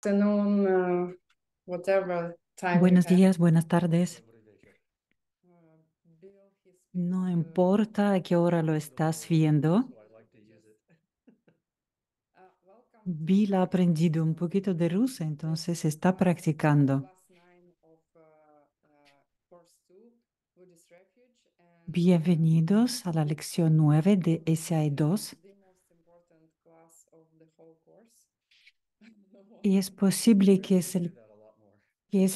afternoon, whatever time you Buenos have. días, buenas tardes. Bill, he No speaks importa a qué hora lo estás viendo. yes. Welcome to Bill ha aprendido un poquito de ruso, entonces está practicando. class 9 of course 2, Buddhist Refuge, and Bienvenidos a la lección 9 de SI2. the most important class of the whole course. Y es posible que es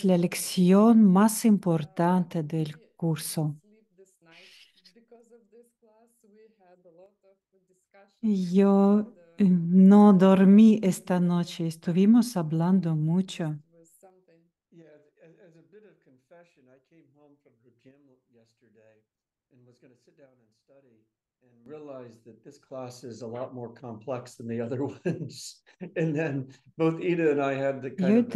la lección más importante del We didn't curso. sleep this night because of this class. We had a lot of discussions Yo and no dormí esta noche, estuvimos hablando mucho. with something. Yeah, as a bit of confession, I came home from the gym yesterday and was going to sit down and study and realized that this class is a lot more complex than the other ones. And then both Ida and I had the kind Yo of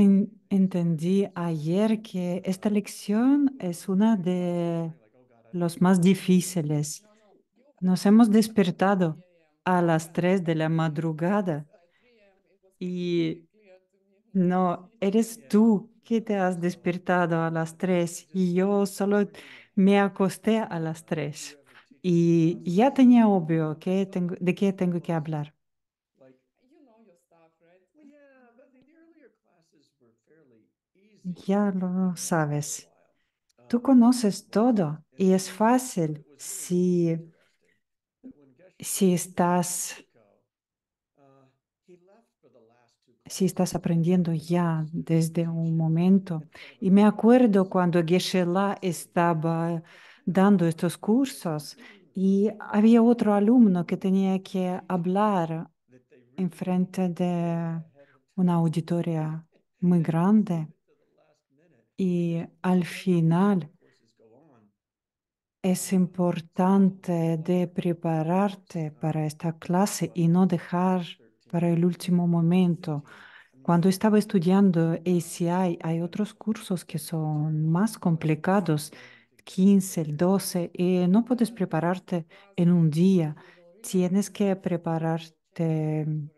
entendí ayer que esta lección es una de like, oh God, I don't los más difíciles. No, no, you Nos had hemos at despertado 3 a.m. a las Yeah, 3 de la yes, madrugada at 3 a.m. It was completely y clear to me what I no, need to eres do. yeah, tú que te has so despertado a las just 3 y so yo we're solo doing a me handoff. acosté a las Whoever 3 teaches the y class ya is tenía obvio que so de qué tengo que almost hablar. like, You know your stuff, right? well, yeah, but the earlier classes were fairly easy Ya if you've lo been around for a sabes. while. Tú Um, conoces but todo and y es then what fácil was really si, interesting that when Geshe si came to estás, Mexico, he left for the last two si estás classes aprendiendo with all the ya students desde un teaching momento. instead of a Y me bunch of acuerdo novices cuando Geshe-la sitting there. estaba But kind of dando estos unexpectedly, cursos y había otro alumno que tenía que hablar that they really enfrente were de ahead of una time auditoria muy and didn't save grande it to the last minute y because al especially as the final courses go on, es some people importante fall de behind in the course. prepararte para esta clase y Like no in dejar para 2013 el último and momento. 2015, I Cuando missed estaba estudiando um, ACI, hay I don't otros know, cursos que the son material más like complicados, in order to get 15, el prepared. 12, y no puedes This is the prepararte class en un día. you will Tienes remember que and you will cherish prepararte, it forever.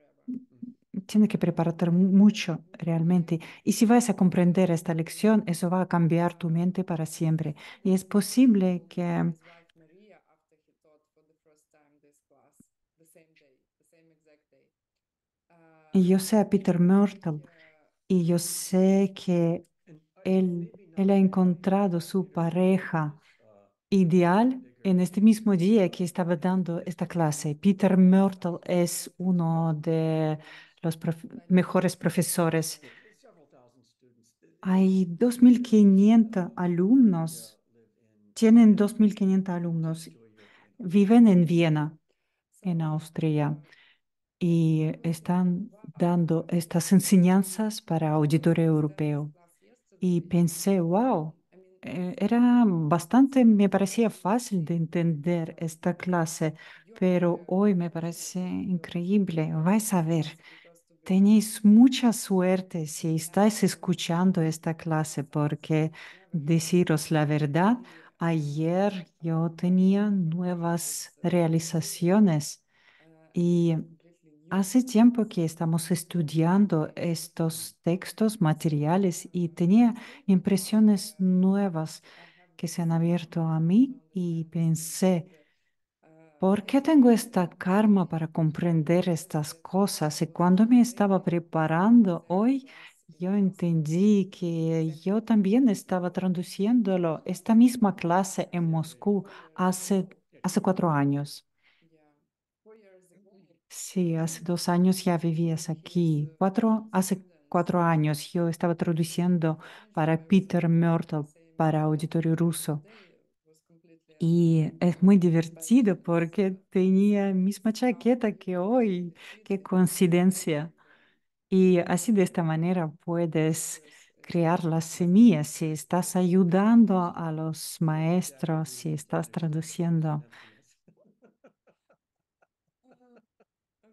tienes que prepararte And mucho I realmente. Y si vas a comprender esta met lección, eso va a cambiar tu mente para siempre. Y es posible que his wife Maria after he taught for the first time this class, the same day, the same exact day. y yo sé a Peter And Myrtle y yo he sé que And maybe él not ha everybody encontrado knows su Peter Murtle pareja is a ideal bigger en este mismo día que uh, estaba dando esta clase. Peter uh, Myrtle es uno de los mejores profesores. yeah, several thousand students. Hay His dos mil parents quinientos alumnos, live in tienen 2.500 alumnos, Duisburg in viven Austria. en Viena, so en Austria, and y I was thinking, están wow, dando estas enseñanzas para I didn't auditorio understand this europeo. class Y yesterday. pensé, wow, I mean, yes, era bastante, me parecía you will fácil de see entender esta clase, your pero career hoy me parece opportunity will increíble. depend on Vais this a ver, class because to be honest, tenéis mucha suerte si estáis and escuchando esta this clase, class porque never happened deciros la verdad, the ayer yo day tenía before nuevas this lecture, realizaciones. and it Y was completely new. hace tiempo que estamos estudiando estos textos materiales y tenía impresiones nuevas I have que this se han abierto a karma to mí y understand these things, pensé, and ¿por qué tengo esta karma para comprender estas yesterday to cosas? Y was cuando me estaba related to preparando the hoy, class in yo Moscow entendí que back yo home. también estaba traduciéndolo, esta misma clase en Moscú 4 years hace, ago, hace 4 años. yeah, 4 years ago. Sí, hace 2 años ya vivías His aquí. Hace students 4 años yo estaba traduciendo in English, para I was Peter reading the Myrtle, same para material, Auditorio and Ruso. they was completely Y es muy amazed by divertido this porque tenía same misma stuff chaqueta que he hoy. teach Qué it, coincidencia. and Y así de esta manera puedes yes, crear las semillas si estás ayudando a los Very maestros, adapted si to estás his parents' traduciendo. emptiness.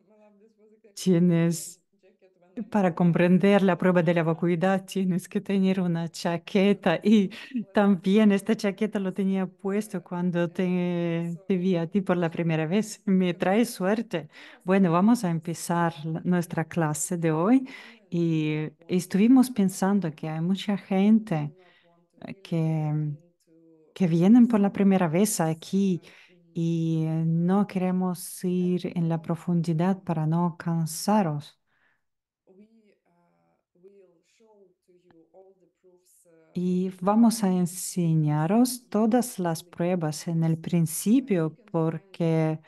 well, this was exactly my Tienes jacket when I Para passed comprender la prueba de la the vacuidad tienes que tener una chaqueta this y plastic también esta chaqueta lo mask, tenía and puesto cuando also te vi a ti por la primera vez. Me trae suerte. yes, Bueno, and vamos a this empezar very nuestra clase de hoy new Y estuvimos pensando que hay mucha gente que, que vienen por la primera vez aquí y no queremos ir en la profundidad para no cansaros. Y vamos a enseñaros todas las pruebas en el principio porque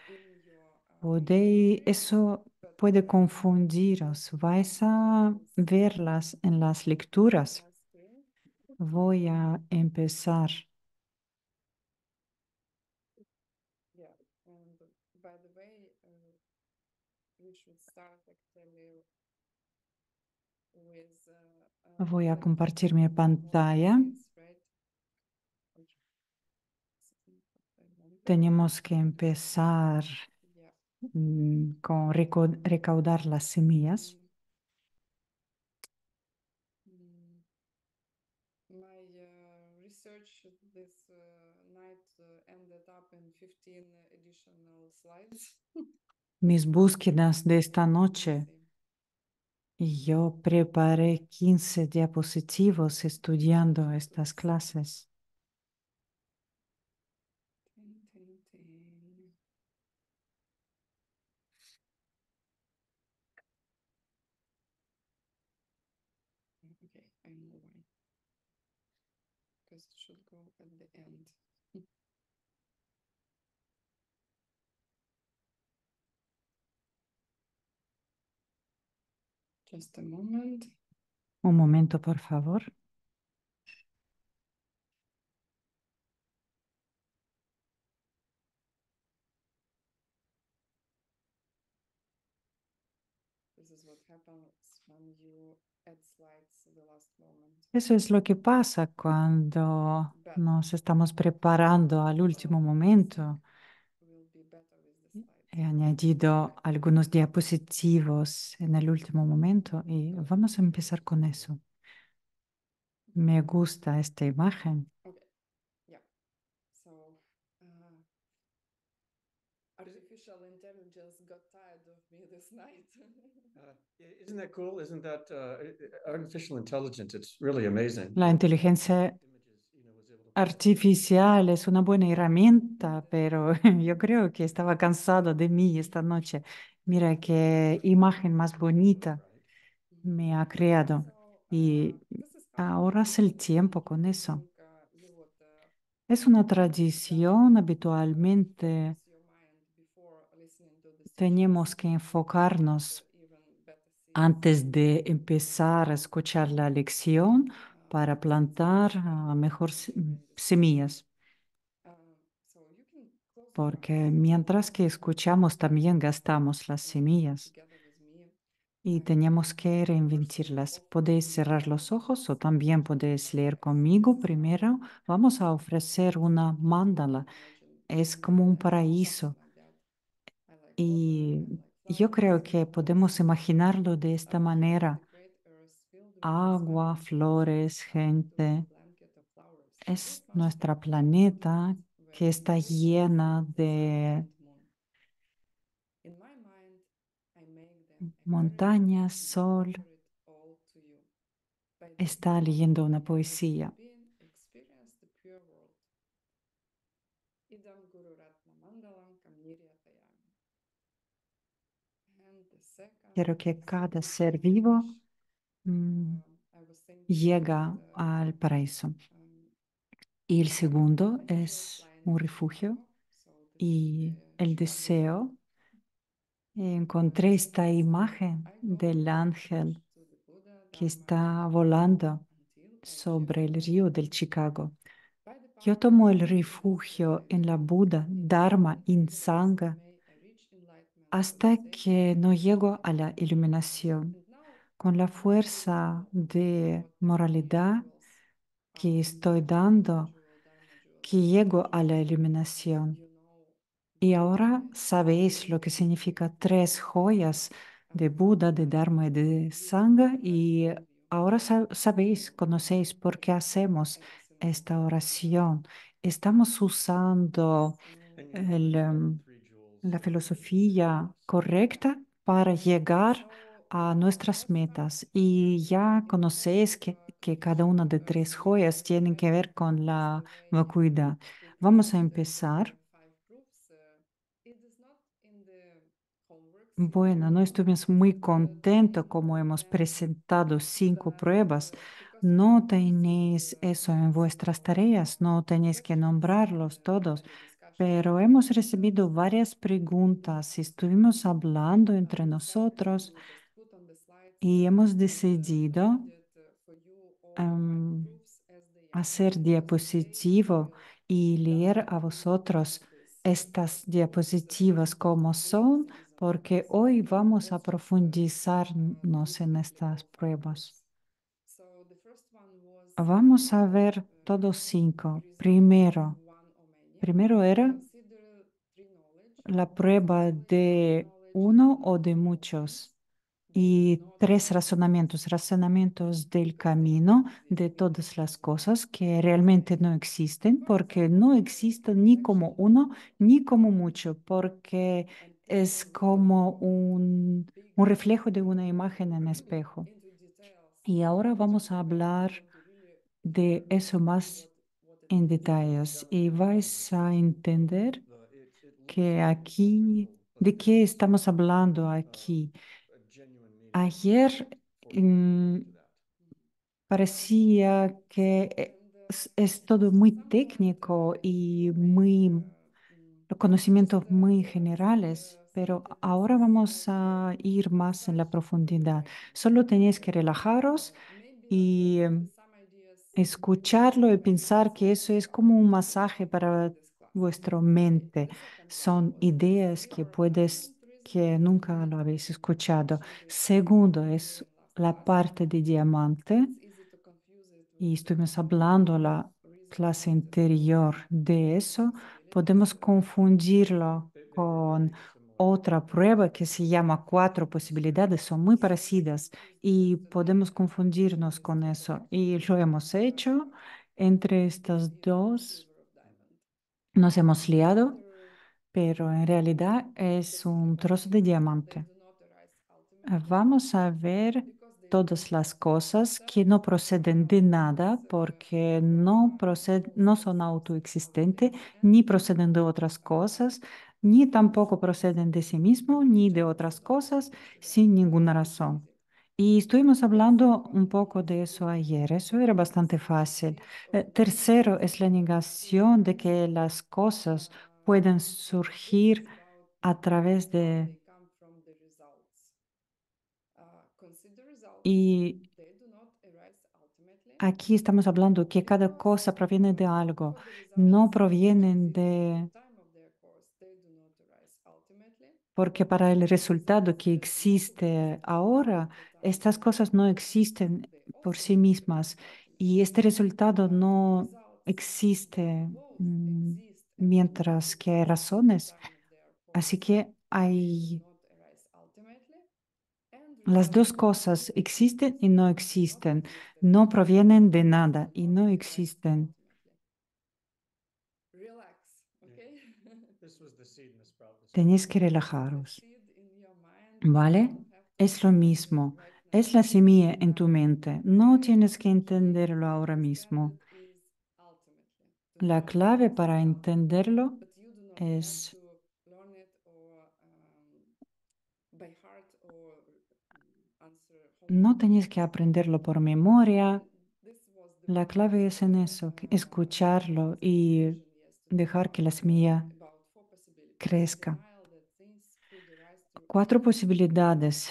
eso puede confundiros. Vais a verlas en las lecturas. Voy a empezar. Yeah, and by the way, we should start actually with Voy a like compartir mi more pantalla. things, right? Okay. Tenemos que empezar Yeah. con recaudar las semillas. My research this night ended up in 15 additional slides. Mis búsquedas de esta noche. Y yo preparé 15 diapositivos estudiando estas clases. Okay, I know why. Because it should go at the end. Just a moment. Un momento, por favor. This is what happens when you add slides at the last moment. Eso es lo que pasa cuando But nos estamos preparando al último momento. will be better with the slides. He añadido algunos diapositivos en el último momento y vamos a empezar con eso. Me gusta esta imagen. Okay. Yeah. So artificial intelligence got tired of me this night. Isn't that cool? Isn't that artificial intelligence? It's really amazing. La inteligencia Images, was able to- artificial es una buena herramienta, pero yo creo que estaba cansado de mí esta noche. Mira qué imagen más bonita me ha creado. Y This is ahorras el tiempo con I eso. think you would Es una tradición habitualmente. focus your mind before listening to the Tenemos sessions que to enfocarnos even better see antes de empezar a escuchar la lección para plantar mejor semillas, so you can close your porque eyes mientras que escuchamos también gastamos las semillas together with me. y tenemos que reinventarlas. Podéis cerrar los ojos o también podéis leer conmigo. Primero vamos a ofrecer una mandala. Es como un paraíso y yo creo que podemos imaginarlo de esta manera. Agua, flores, gente. Es nuestra planeta que está llena de montañas, sol. Está leyendo una poesía. Quiero que cada ser vivo llega al paraíso. Y el segundo es un refugio y el deseo. Encontré esta imagen del ángel que está volando sobre el río del Chicago. Yo tomo el refugio en la Buda, Dharma y Sangha hasta que no llego a la iluminación. Con la fuerza de moralidad que estoy dando, que llego a la iluminación. Y ahora sabéis lo que significa tres joyas de Buda, de Dharma y de Sangha. Y ahora sabéis, conocéis por qué hacemos esta oración. Estamos usando la filosofía correcta para llegar a nuestras metas y ya conocéis que cada una de tres joyas tienen que ver con la vacuidad. Vamos a empezar. Bueno, no estuvimos muy contentos como hemos presentado 5 pruebas. No tenéis eso en vuestras tareas, no tenéis que nombrarlos todos, pero hemos recibido varias preguntas y estuvimos hablando entre nosotros y hemos decidido em, hacer diapositivo y leer a vosotros estas diapositivas como son, porque hoy vamos a profundizarnos en estas pruebas. Vamos a ver todos 5. Primero era la prueba de uno o de muchos y 3 razonamientos, razonamientos del camino de todas las cosas que realmente no existen, porque no existen ni como uno ni como mucho, porque es como un reflejo de una imagen en espejo. Y ahora vamos a hablar de eso más en detalles y vais a entender que aquí, ¿de qué estamos hablando aquí? Ayer parecía que es todo muy técnico y muy conocimientos muy generales, pero ahora vamos a ir más en la profundidad. Solo tenéis que relajaros y escucharlo y pensar que eso es como un masaje para vuestra mente. Son ideas que nunca lo habéis escuchado. Segundo es la parte de diamante y estuvimos hablando la clase anterior de eso. Podemos confundirlo con otra prueba que se llama 4 posibilidades, son muy parecidas y podemos confundirnos con eso. Y lo hemos hecho entre estas dos. Nos hemos liado, pero en realidad es un trozo de diamante. Vamos a ver todas las cosas que no proceden de nada porque no son autoexistentes, ni proceden de otras cosas, ni tampoco proceden de sí mismo, ni de otras cosas, sin ninguna razón. Y estuvimos hablando un poco de eso ayer. Eso era bastante fácil. Tercero es la negación de que las cosas pueden surgir a través de... Y aquí estamos hablando que cada cosa proviene de algo, no provienen de... Porque para el resultado que existe ahora, estas cosas no existen por sí mismas y este resultado no existe mientras que hay razones. Así que hay las dos cosas, existen y no existen, no provienen de nada y no existen. Tenéis que relajaros, ¿vale? Es lo mismo, es la semilla en tu mente, no tienes que entenderlo ahora mismo. La clave para entenderlo es no tenéis que aprenderlo por memoria. La clave es en eso, escucharlo y dejar que la semilla crezca. 4 posibilidades.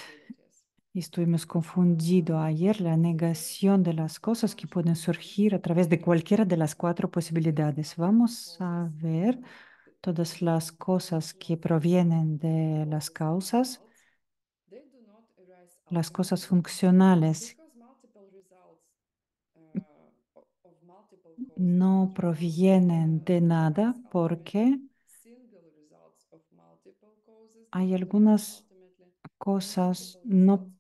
Estuvimos confundido ayer la negación de las cosas que pueden surgir a través de cualquiera de las 4 posibilidades. Vamos a ver todas las cosas que provienen de las causas, las cosas funcionales no provienen de nada porque hay algunas cosas no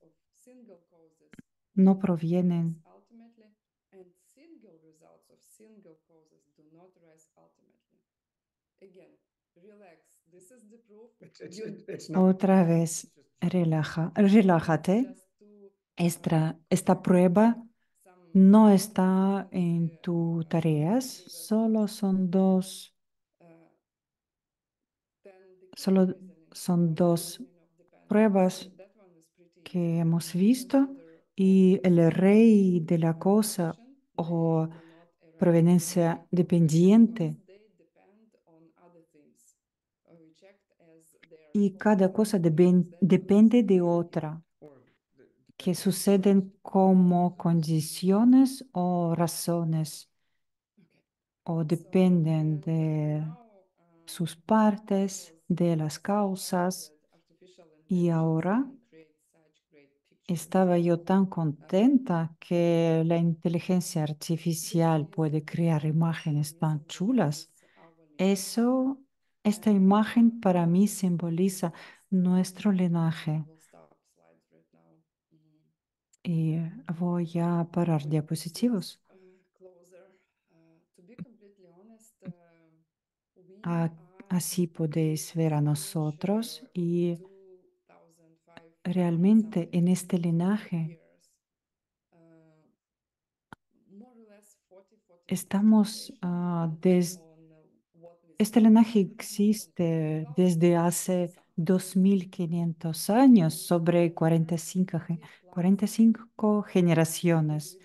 provienen. Otra vez, relájate. Esta prueba no está en tus tareas, solo son dos pruebas que hemos visto y el rey de la cosa o proveniencia dependiente y cada cosa depende de otra, Or que depends on suceden como condiciones o razones o dependen de sus partes, de las causas. Y ahora estaba yo tan contenta que la inteligencia artificial puede crear imágenes tan chulas. Eso, esta imagen para mí simboliza nuestro linaje. Y voy a parar diapositivos. A- Así podéis ver a nosotros y realmente en este linaje estamos este linaje existe desde hace 2500 años, sobre 45 generaciones,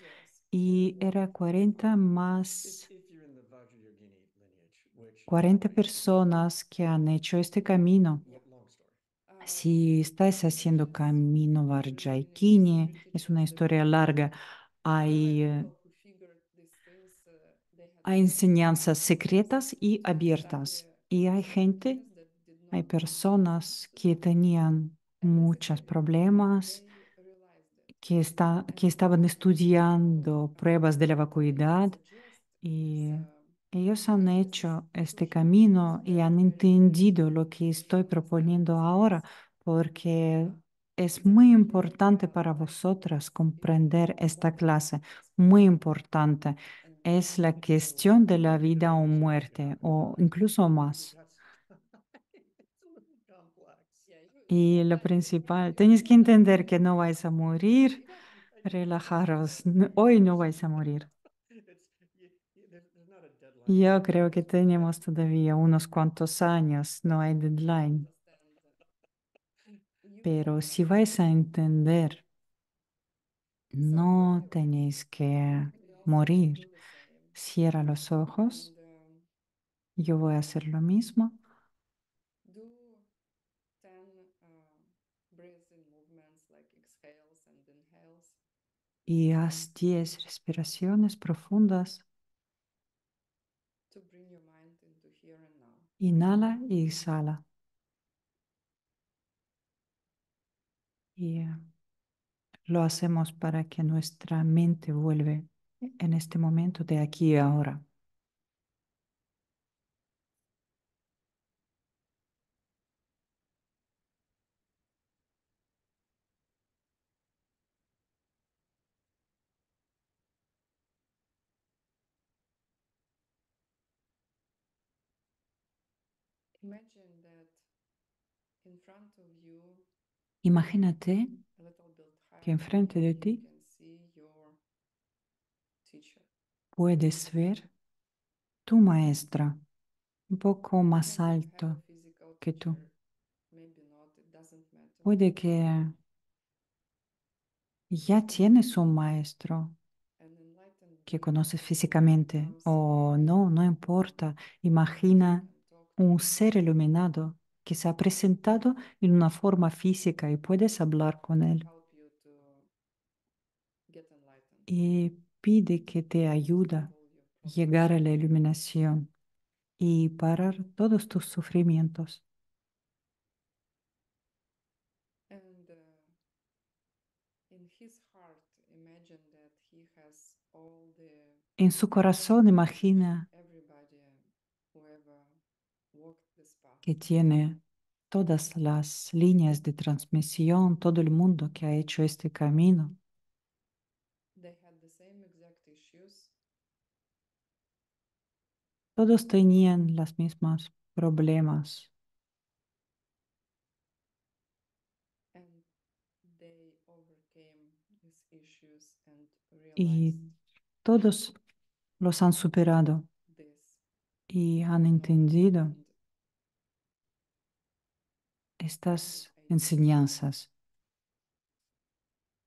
y era 40 más if you're in the Vajrayogini lineage, which 40 personas que han hecho este camino. long story. Si estáis haciendo camino Vajrayogini, es una historia larga. Hay, hay enseñanzas secretas y abiertas. Y hay gente, hay personas que tenían muchos problemas, que estaban estudiando pruebas de la vacuidad y ellos han hecho este camino y han entendido lo que estoy proponiendo ahora, porque es muy importante para vosotras comprender esta clase, muy importante. Es la cuestión de la vida o muerte, o incluso más. It's a little complex. Y lo principal, tenéis que entender que no vais a morir, relajaros, hoy no vais a morir. There's not a deadline. Yo creo que tenemos todavía unos cuantos años, no hay deadline, pero si vais a entender, no tenéis que morir. Cierra los ojos, yo voy a hacer lo mismo y haz 10 respiraciones profundas. Inhala y exhala. Y lo hacemos para que nuestra mente vuelva en este momento de aquí y ahora. Imagínate que enfrente de ti puedes ver tu maestra un poco más alto que tú. Puede que ya tienes un maestro que conoces físicamente o no, no importa. Imagina un ser iluminado que se ha presentado en una forma física y puedes hablar con él y pide que te ayude a llegar a la iluminación y parar todos tus sufrimientos. En su corazón imagina que tiene todas las líneas de transmisión, todo el mundo que ha hecho este camino. Todos tenían los mismos problemas y realized todos los han superado this y han entendido and estas enseñanzas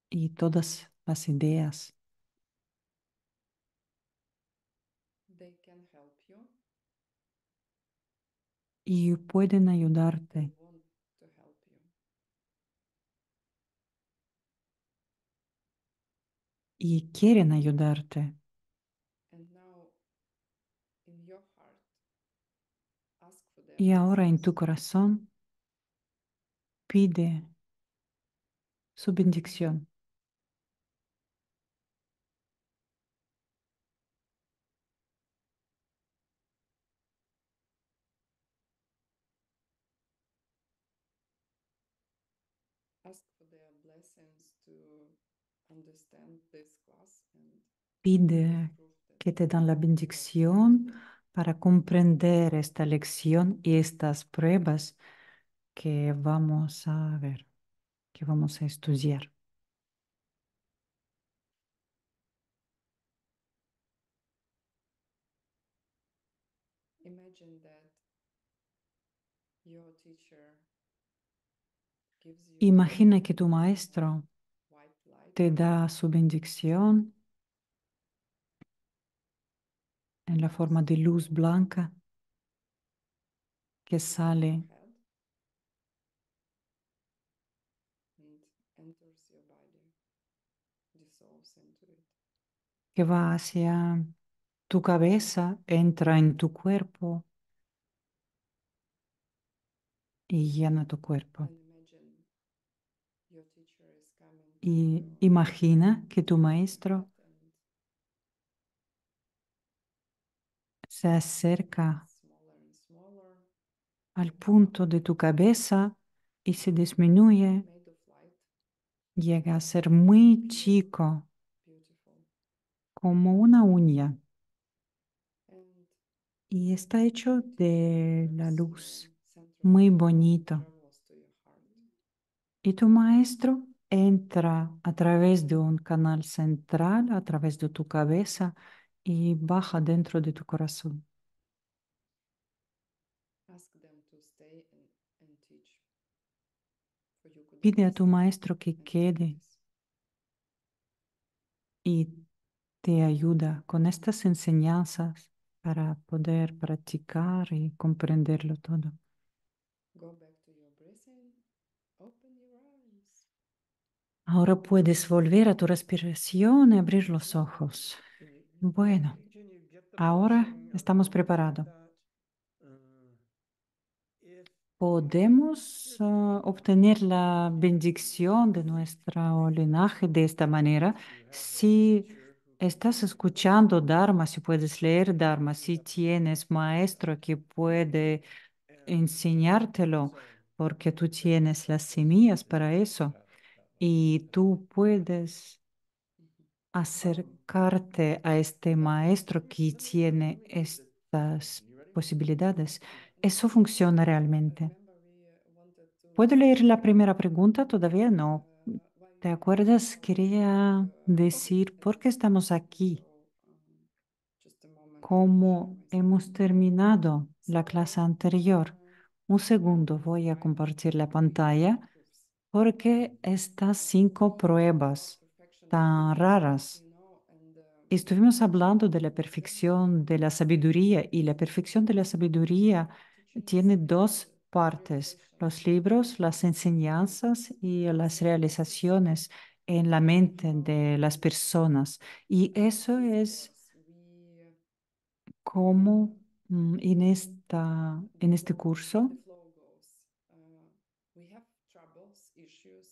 y todas las ideas they can help you. y pueden They ayudarte want to help you. y quieren ayudarte. And now in your heart, ask for their Y ahora en blessings. tu corazón pide su bendición. Ask for their blessings to understand this class and Pide prove that que te dan la you are bendición connected. para comprender esta lección y estas pruebas que vamos a ver, que vamos a estudiar. Imagine that your teacher gives you Imagina que tu maestro white light te da su bendición en la forma de luz blanca que from your sale head and enters your body, dissolves into it. que va hacia tu cabeza, entra en tu cuerpo y llena tu cuerpo. And imagine your teacher is coming to Y your imagina que tu maestro head and se acerca smaller and smaller, al punto de tu cabeza y se disminuye, made of light, llega a ser muy chico, beautiful. como una uña, And y está hecho your de teacher la enters luz, your center muy of power and bonito. travels to your heart. Y tu maestro entra a través de un canal central, a través de tu cabeza y baja dentro de tu corazón. Ask them to stay and teach for you good Pide a tu blessing maestro que and quede practice. y te ayuda con estas enseñanzas para poder practicar y comprenderlo todo. Go back to your breathing. Open your eyes. Ahora puedes volver a tu respiración y abrir los ojos. Bueno, ahora estamos preparados. Podemos obtener la bendición de nuestro linaje de esta manera si estás escuchando Dharma, si puedes leer Dharma, si tienes maestro que puede enseñártelo, porque tú tienes las semillas para eso y tú puedes acercarte a este maestro que tiene estas posibilidades. Eso funciona realmente. Remember, we wanted to ¿Puedo leer la see primera pregunta? Todavía no. why ¿Te we acuerdas? are Quería decir por qué estamos aquí. So, just a moment. Let me Como share my hemos screen. terminado la So, clase anterior. Un segundo, voy a compartir la pantalla porque estas 5 pruebas tan raras. Estuvimos hablando de la perfección de la sabiduría y la perfección de la sabiduría tiene 2 partes, los libros, las enseñanzas y las realizaciones en la mente de las personas. Y eso es como en este curso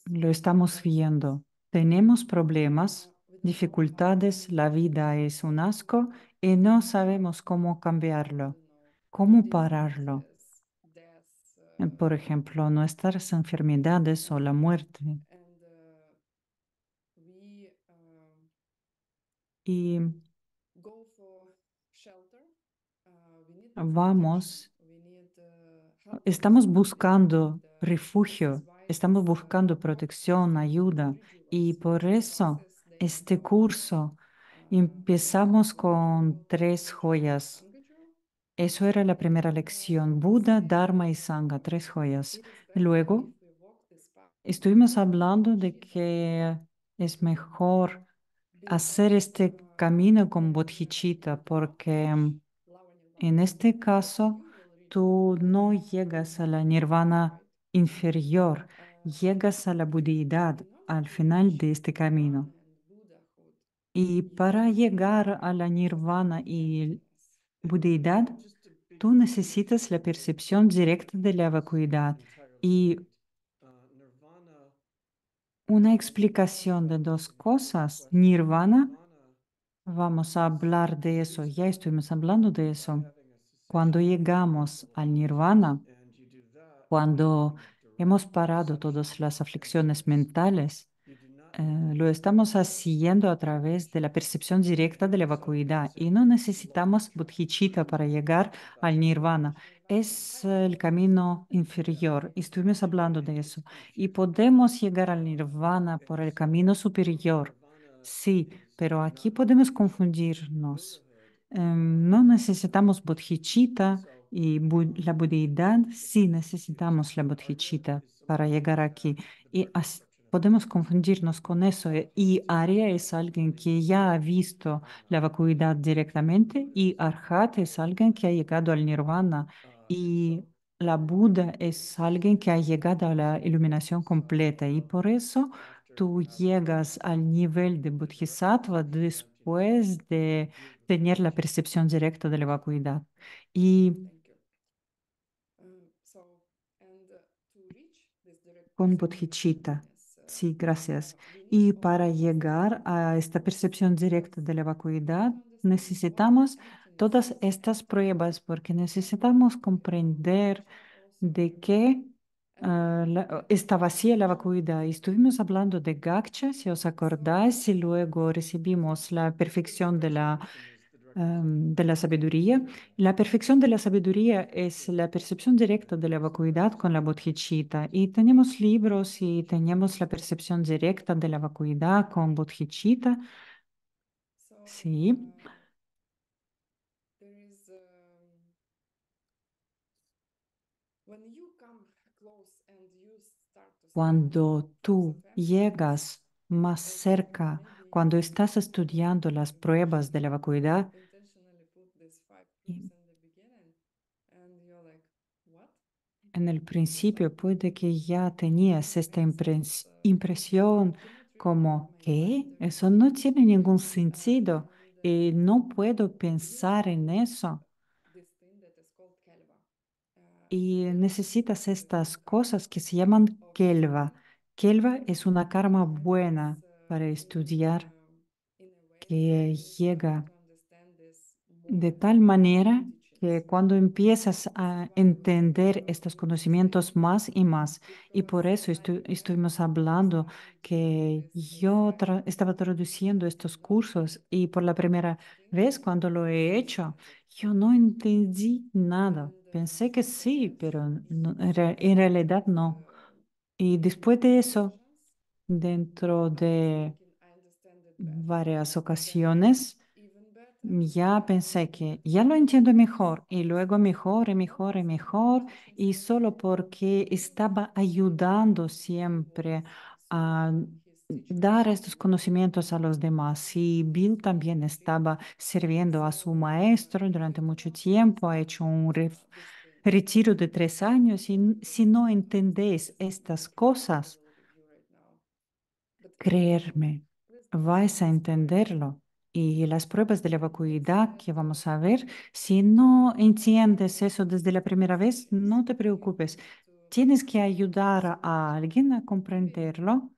lo estamos viendo. Tenemos problemas, dificultades, la vida es un asco y no sabemos cómo cambiarlo, cómo pararlo. Por ejemplo, nuestras enfermedades o la muerte. Y vamos, estamos buscando refugio, estamos buscando protección, ayuda, y por eso este curso empezamos con 3 joyas. Eso era la primera lección, Buda, Dharma y Sangha, 3 joyas. Luego estuvimos hablando de que es mejor hacer este camino con bodhicitta porque en este caso tú no llegas a la nirvana inferior, llegas a la budeidad al final de este camino. Y para llegar a la nirvana y budeidad, tú necesitas la percepción directa de la vacuidad y Nirvana, una explicación de 2 cosas. Nirvana, vamos a hablar de eso, ya estuvimos hablando de eso. Cuando llegamos al nirvana, and you do that, cuando hemos parado todas las aflicciones mentales, you do not lo estamos haciendo a través de la percepción directa de la vacuidad y no necesitamos bodhicitta para llegar al nirvana. Es el camino inferior. Estuvimos hablando de eso. Y podemos llegar al nirvana por el camino superior. Sí, pero aquí podemos confundirnos. No necesitamos bodhicitta y la budeidad, sí necesitamos la bodhicitta para llegar aquí. Y podemos confundirnos con eso. Y Arya es alguien que ya ha visto la vacuidad directamente y Arhat es alguien que ha llegado al nirvana. Y la Buda es alguien que ha llegado a la iluminación completa. Y por eso tú llegas al nivel de Bodhisattva después de tener la percepción directa de la vacuidad. Y con bodhicitta. Sí, gracias. Y para llegar a esta percepción directa de la vacuidad, necesitamos todas estas pruebas porque necesitamos comprender de qué está vacía la vacuidad. Y estuvimos hablando de Gaksha, si os acordáis, y luego recibimos la perfección de la sabiduría. La perfección de la sabiduría es la percepción directa de la vacuidad con la bodhicitta. Y tenemos libros y tenemos la percepción directa de la vacuidad con bodhicitta. Sí. Cuando tú llegas más cerca, cuando estás estudiando las pruebas de la vacuidad, y en el principio puede que ya tenías esta impresión como que eso no tiene ningún sentido y no puedo pensar en eso. Y necesitas estas cosas que se llaman kelva. Kelva es una karma buena para estudiar que llega de tal manera que cuando empiezas a entender estos conocimientos más y más, y por eso estuvimos hablando que yo estaba traduciendo estos cursos y por la primera vez cuando lo he hecho, yo no entendí nada. Pensé que sí, pero en realidad no. Y después de eso, dentro de varias ocasiones, ya pensé que ya lo entiendo mejor y luego mejor y mejor y mejor y solo porque estaba ayudando siempre a dar estos conocimientos a los demás. Y Bill también estaba sirviendo a su maestro durante mucho tiempo, ha hecho un retiro de 3 años y si no entendéis estas cosas, creerme, vais a entenderlo. Y las pruebas de la vacuidad que vamos a ver, si no entiendes eso desde la primera vez, no te preocupes. Tienes que ayudar a alguien a comprenderlo.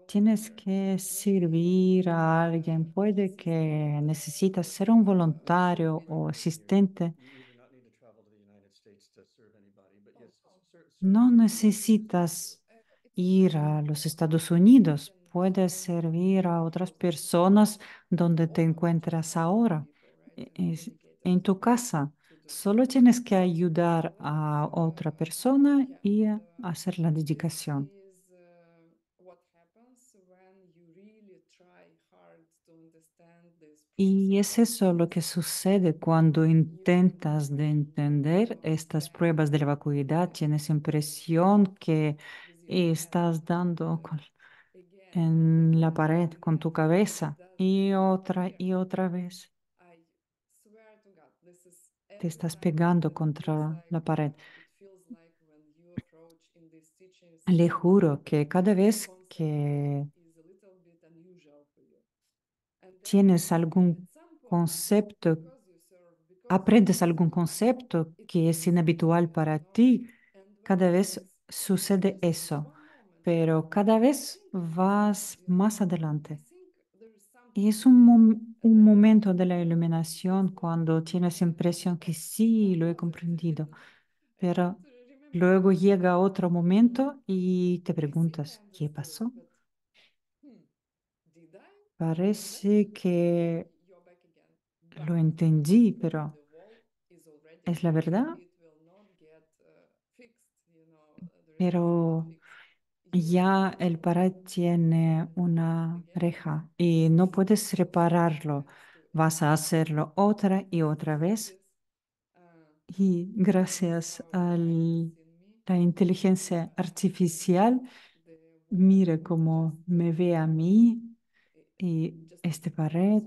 Tienes que servir a alguien. Puede que necesitas ser un voluntario o asistente. you do not need to travel to the United States to serve anybody, but yes, No necesitas ir a los Estados Unidos. Puedes servir a otras personas donde te encuentras ahora, en tu casa. Solo tienes que ayudar a otra persona y a hacer la dedicación. Y es eso lo que sucede cuando intentas de entender estas pruebas de la vacuidad. Tienes impresión que estás dando en la pared con tu cabeza y otra vez te estás pegando contra la pared. Le juro que cada vez que tienes algún concepto, aprendes algún concepto que es inhabitual para ti, cada vez sucede eso, pero cada vez vas más adelante. Y es un momento de la iluminación cuando tienes impresión que sí, lo he comprendido, pero luego llega otro momento y te preguntas, ¿qué pasó? Parece que lo entendí, pero ¿es la verdad? Pero ya el pared tiene una reja y no puedes repararlo. Vas a hacerlo otra y otra vez. Y gracias a la inteligencia artificial, mire cómo me ve a mí y este pared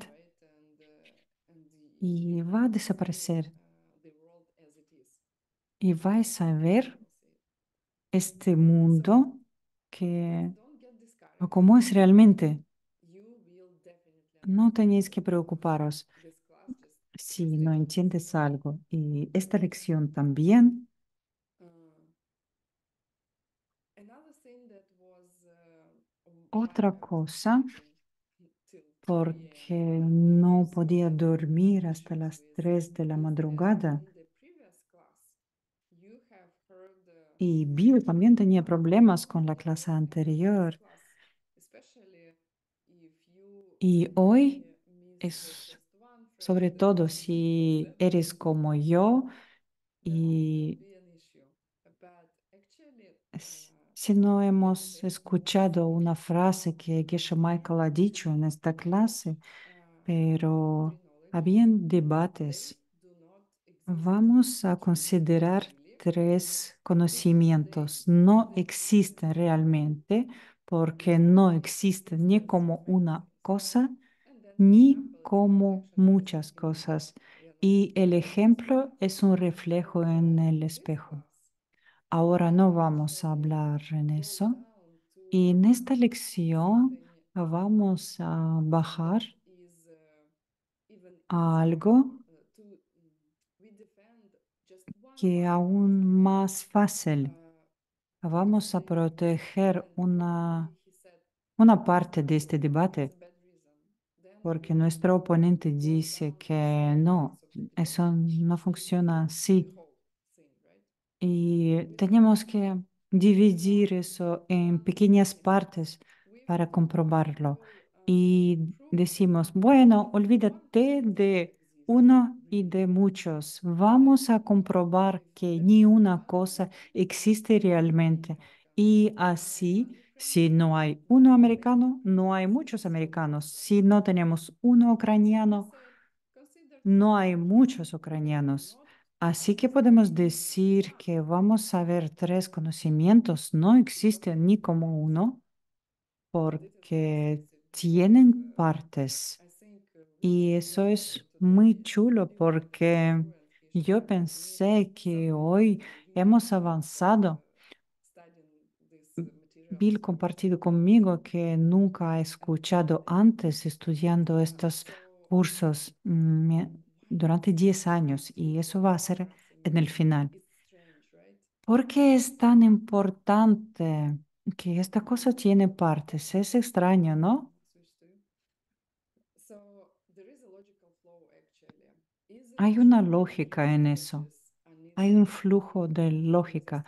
y va a desaparecer. Y vais a ver este mundo que, o cómo es realmente. No tenéis que preocuparos si no entiendes algo. Y esta lección también, otra cosa, porque no podía dormir hasta las 3 de la madrugada. Y Bill también tenía problemas con la clase anterior. Y hoy es, sobre todo si eres como yo y si no hemos escuchado una frase que Geshe Michael ha dicho en esta clase, pero habían debates. Vamos a considerar tres conocimientos. No existen realmente porque no existen ni como una cosa ni como muchas cosas. Y el ejemplo es un reflejo en el espejo. Ahora no vamos a hablar en eso. Y en esta lección vamos a bajar a algo que aún más fácil. Vamos a proteger una parte de este debate porque nuestro oponente dice que no, eso no funciona así. Y tenemos que dividir eso en pequeñas partes para comprobarlo. Y decimos, bueno, olvídate de uno y de muchos. Vamos a comprobar que ni una cosa existe realmente. Y así, si no hay uno americano, no hay muchos americanos. Si no tenemos uno ucraniano, no hay muchos ucranianos. Así que podemos decir que vamos a ver tres conocimientos. No existen ni como uno porque tienen partes. Y eso es muy chulo porque yo pensé que hoy hemos avanzado. Bill compartido conmigo que nunca ha escuchado antes estudiando estos cursos durante 10 años y eso va a ser en el final. ¿Por qué es tan importante que esta cosa tiene partes? Es extraño, ¿no? Hay una lógica en eso. Hay un flujo de lógica.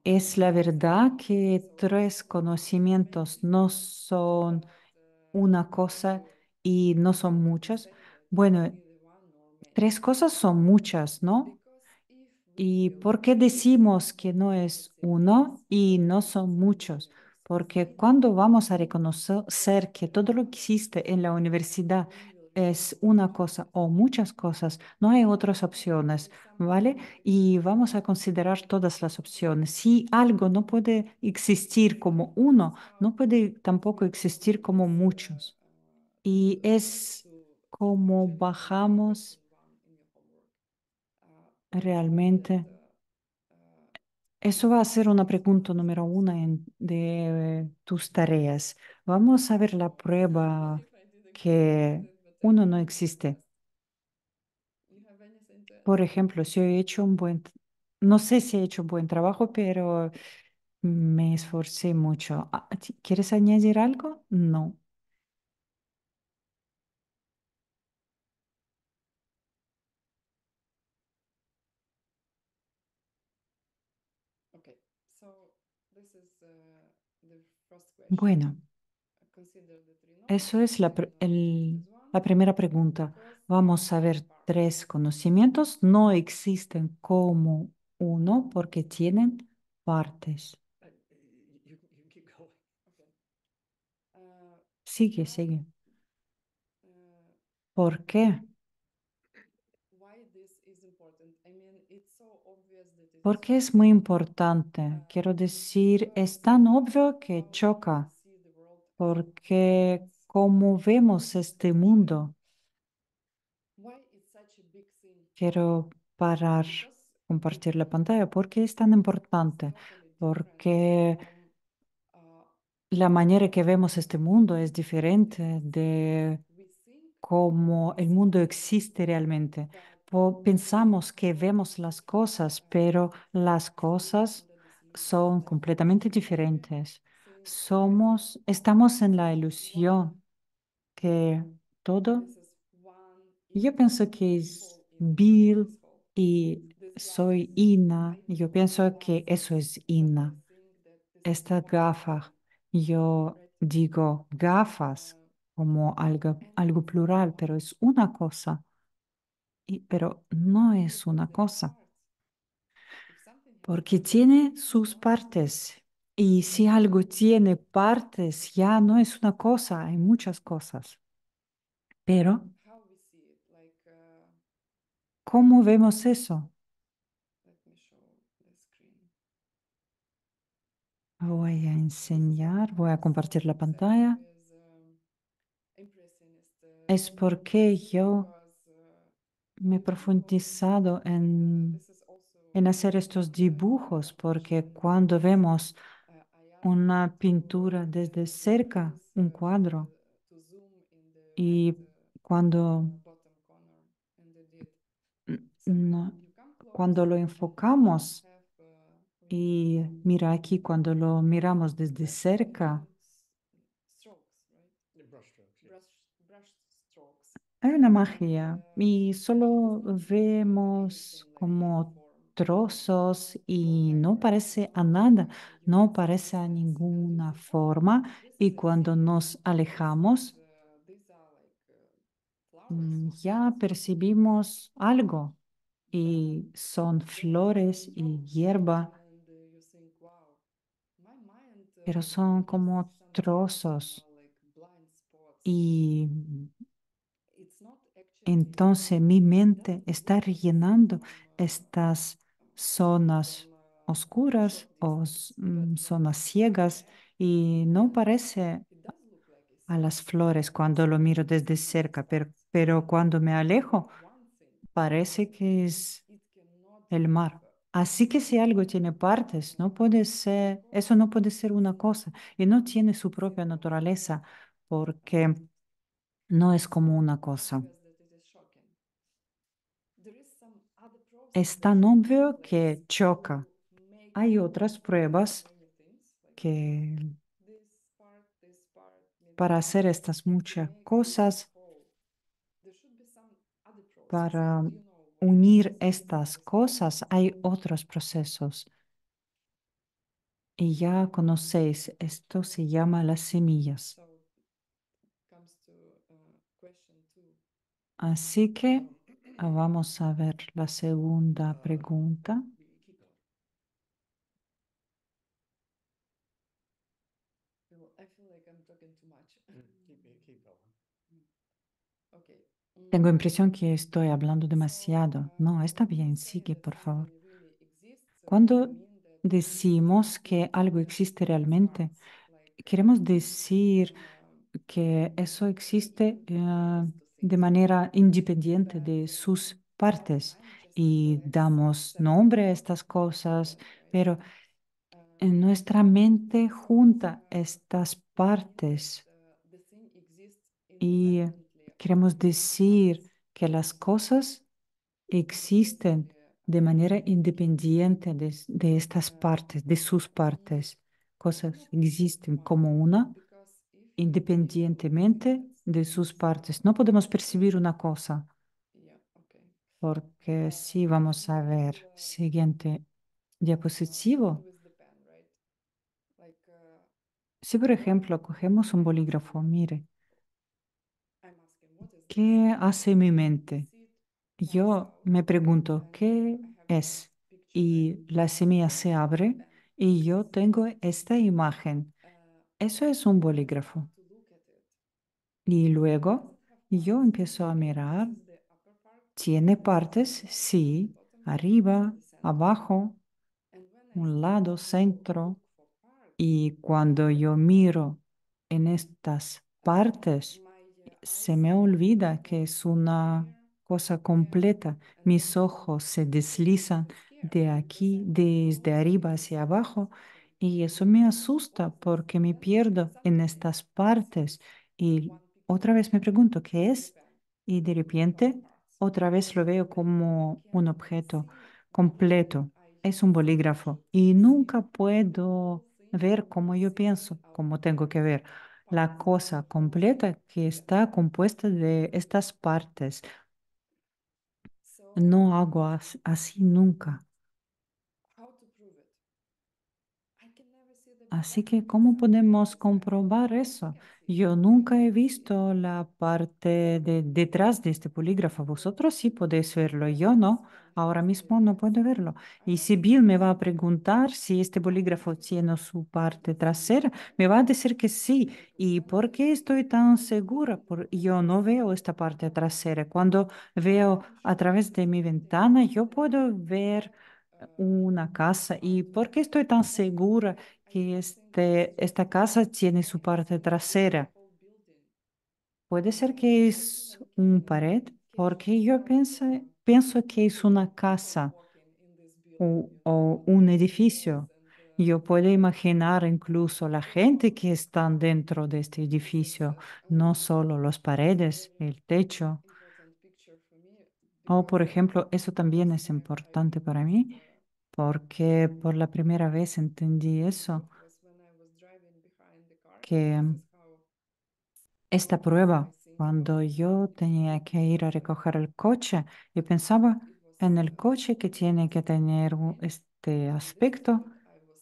Es la verdad que tres conocimientos no son una cosa y no son muchas. Bueno, tres cosas son muchas, ¿no? ¿Y por qué decimos que no es uno y no son muchos? porque cuando vamos a reconocer que todo lo que existe en la universidad es una cosa o muchas cosas, no hay otras opciones, ¿vale? Y vamos a considerar todas las opciones. Si algo no puede existir como uno, no puede tampoco existir como muchos. Y es como bajamos realmente. Eso va a ser una pregunta número uno de tus tareas. Vamos a ver la prueba que uno no existe. Por ejemplo, si he hecho no sé si he hecho un buen trabajo, pero me esforcé mucho. ¿Quieres añadir algo? No. Okay, so this is the first question. Bueno, Consider the three eso knowledge es and choose one. la primera pregunta. Because Vamos a ver tres conocimientos. No existen como uno porque tienen partes. You can keep going. Okay. Sigue, Why, sigue. uh, ¿Por qué? why this is important? I mean, it's so obvious that it is Porque es muy shocking. importante. Quiero decir, es tan obvio que choca, See the world as porque como vemos este mundo, why it's such a big thing? quiero parar, Because compartir la pantalla, porque es tan importante, totally different porque from uh, la manera que vemos este mundo es diferente de we think cómo el mundo existe realmente. Pensamos que vemos las cosas, pero las cosas son completamente diferentes. Estamos en la ilusión que todo, this is one yo Ina pienso que es whole Ina in Bill this whole. y This soy glasses, Ina, I y yo think these pienso que glasses, eso es but Ina. I think that this is Esta one gafa, thing, yo right? digo gafas como algo plural, pero es una cosa, pero no es una cosa, porque tiene sus partes. Y si algo tiene partes, ya no es una cosa, hay muchas cosas. Pero, How we see it, like, ¿cómo vemos eso? let me show the screen. Voy a This is enseñar, what voy a I'm compartir so la obsessed pantalla. with, impressionist Es porque yo because me he in general, profundizado this is also en hacer estos dibujos, porque cuando vemos una pintura desde cerca, un cuadro, to zoom in the y right cuando, bottom corner in the lid. So no- you come close cuando lo and enfocamos, have we y mira aquí, cuando lo miramos desde cerca, strokes, right? The brush strokes, yeah. Brush strokes. hay una magia y It solo is not vemos anything like como uniform. trozos y no parece a And nada, you no can see parece a the steps and you ninguna think, oh, forma this y is cuando exactly nos like this. alejamos, And these are like flowers. ya percibimos algo y son flores y hierba, And you think, wow, my mind pero son como some trozos like blind spots. y It's not actually entonces mi mente doesn't está look like this rellenando from estas zonas from oscuras short o distance. zonas ciegas y no parece It does look like a a sea. las flores cuando lo miro desde cerca, pero cuando me alejo One thing, parece que es it cannot el mar. have Así que si algo tiene partes, no puede ser, eso no puede ser una cosa y no tiene su propia naturaleza porque no es como una cosa. obvious that it is shocking. There is some other process Es tan which should take obvio place que choca. to make Hay otras pruebas many things like que this part, maybe para this hacer part, estas to muchas make this cosas, whole. There should be some other process. para And you know what unir process estas is cosas, hay otros procesos. Y ya conocéis, esto se llama las semillas. So comes to question two. Así que vamos a ver la segunda Uh, pregunta. we keep going. Keep going. Okay. Tengo impresión que estoy hablando demasiado. No, está bien, sigue, por favor. Cuando decimos que algo existe realmente, queremos decir que eso existe de manera independiente de sus partes y damos nombre a estas cosas, pero en nuestra mente junta estas partes y queremos decir que las cosas existen de manera independiente de estas partes, de sus partes. Cosas existen como una independientemente de sus partes. No podemos percibir una cosa porque si vamos a ver siguiente diapositivo. Si por ejemplo cogemos un bolígrafo, mire, ¿qué hace mi mente? Yo me pregunto, ¿qué es? Y la semilla se abre y yo tengo esta imagen. Eso es un bolígrafo. Y luego yo empiezo a mirar. ¿Tiene partes? Sí. Arriba, abajo, un lado, centro. Y cuando yo miro en estas partes, se me olvida que es una cosa completa. Mis ojos se deslizan de aquí, desde arriba hacia abajo, y eso me asusta porque me pierdo en estas partes. Y otra vez me pregunto, ¿qué es? Y de repente, otra vez lo veo como un objeto completo. Es un bolígrafo y nunca puedo ver como yo pienso, como tengo que ver la cosa completa que está compuesta de estas partes. No hago así nunca. Así que, ¿cómo podemos comprobar eso? Yo nunca he visto la parte de detrás de este polígrafo. Vosotros sí podéis verlo, yo no. Ahora mismo no puedo verlo. Y si Bill me va a preguntar si este bolígrafo tiene su parte trasera, me va a decir que sí. ¿Y por qué estoy tan segura? Yo no veo esta parte trasera. Cuando veo a través de mi ventana, yo puedo ver una casa. ¿Y por qué estoy tan segura que esta casa tiene su parte trasera? Puede ser que es un pared, porque yo pienso que es una casa o un edificio. Yo puedo imaginar incluso la gente que están dentro de este edificio, no solo las paredes, el techo. O, por ejemplo, eso también es importante para mí porque por la primera vez entendí eso, que esta prueba, cuando yo tenía que ir a recoger el coche, yo pensaba en el coche que tiene que tener este aspecto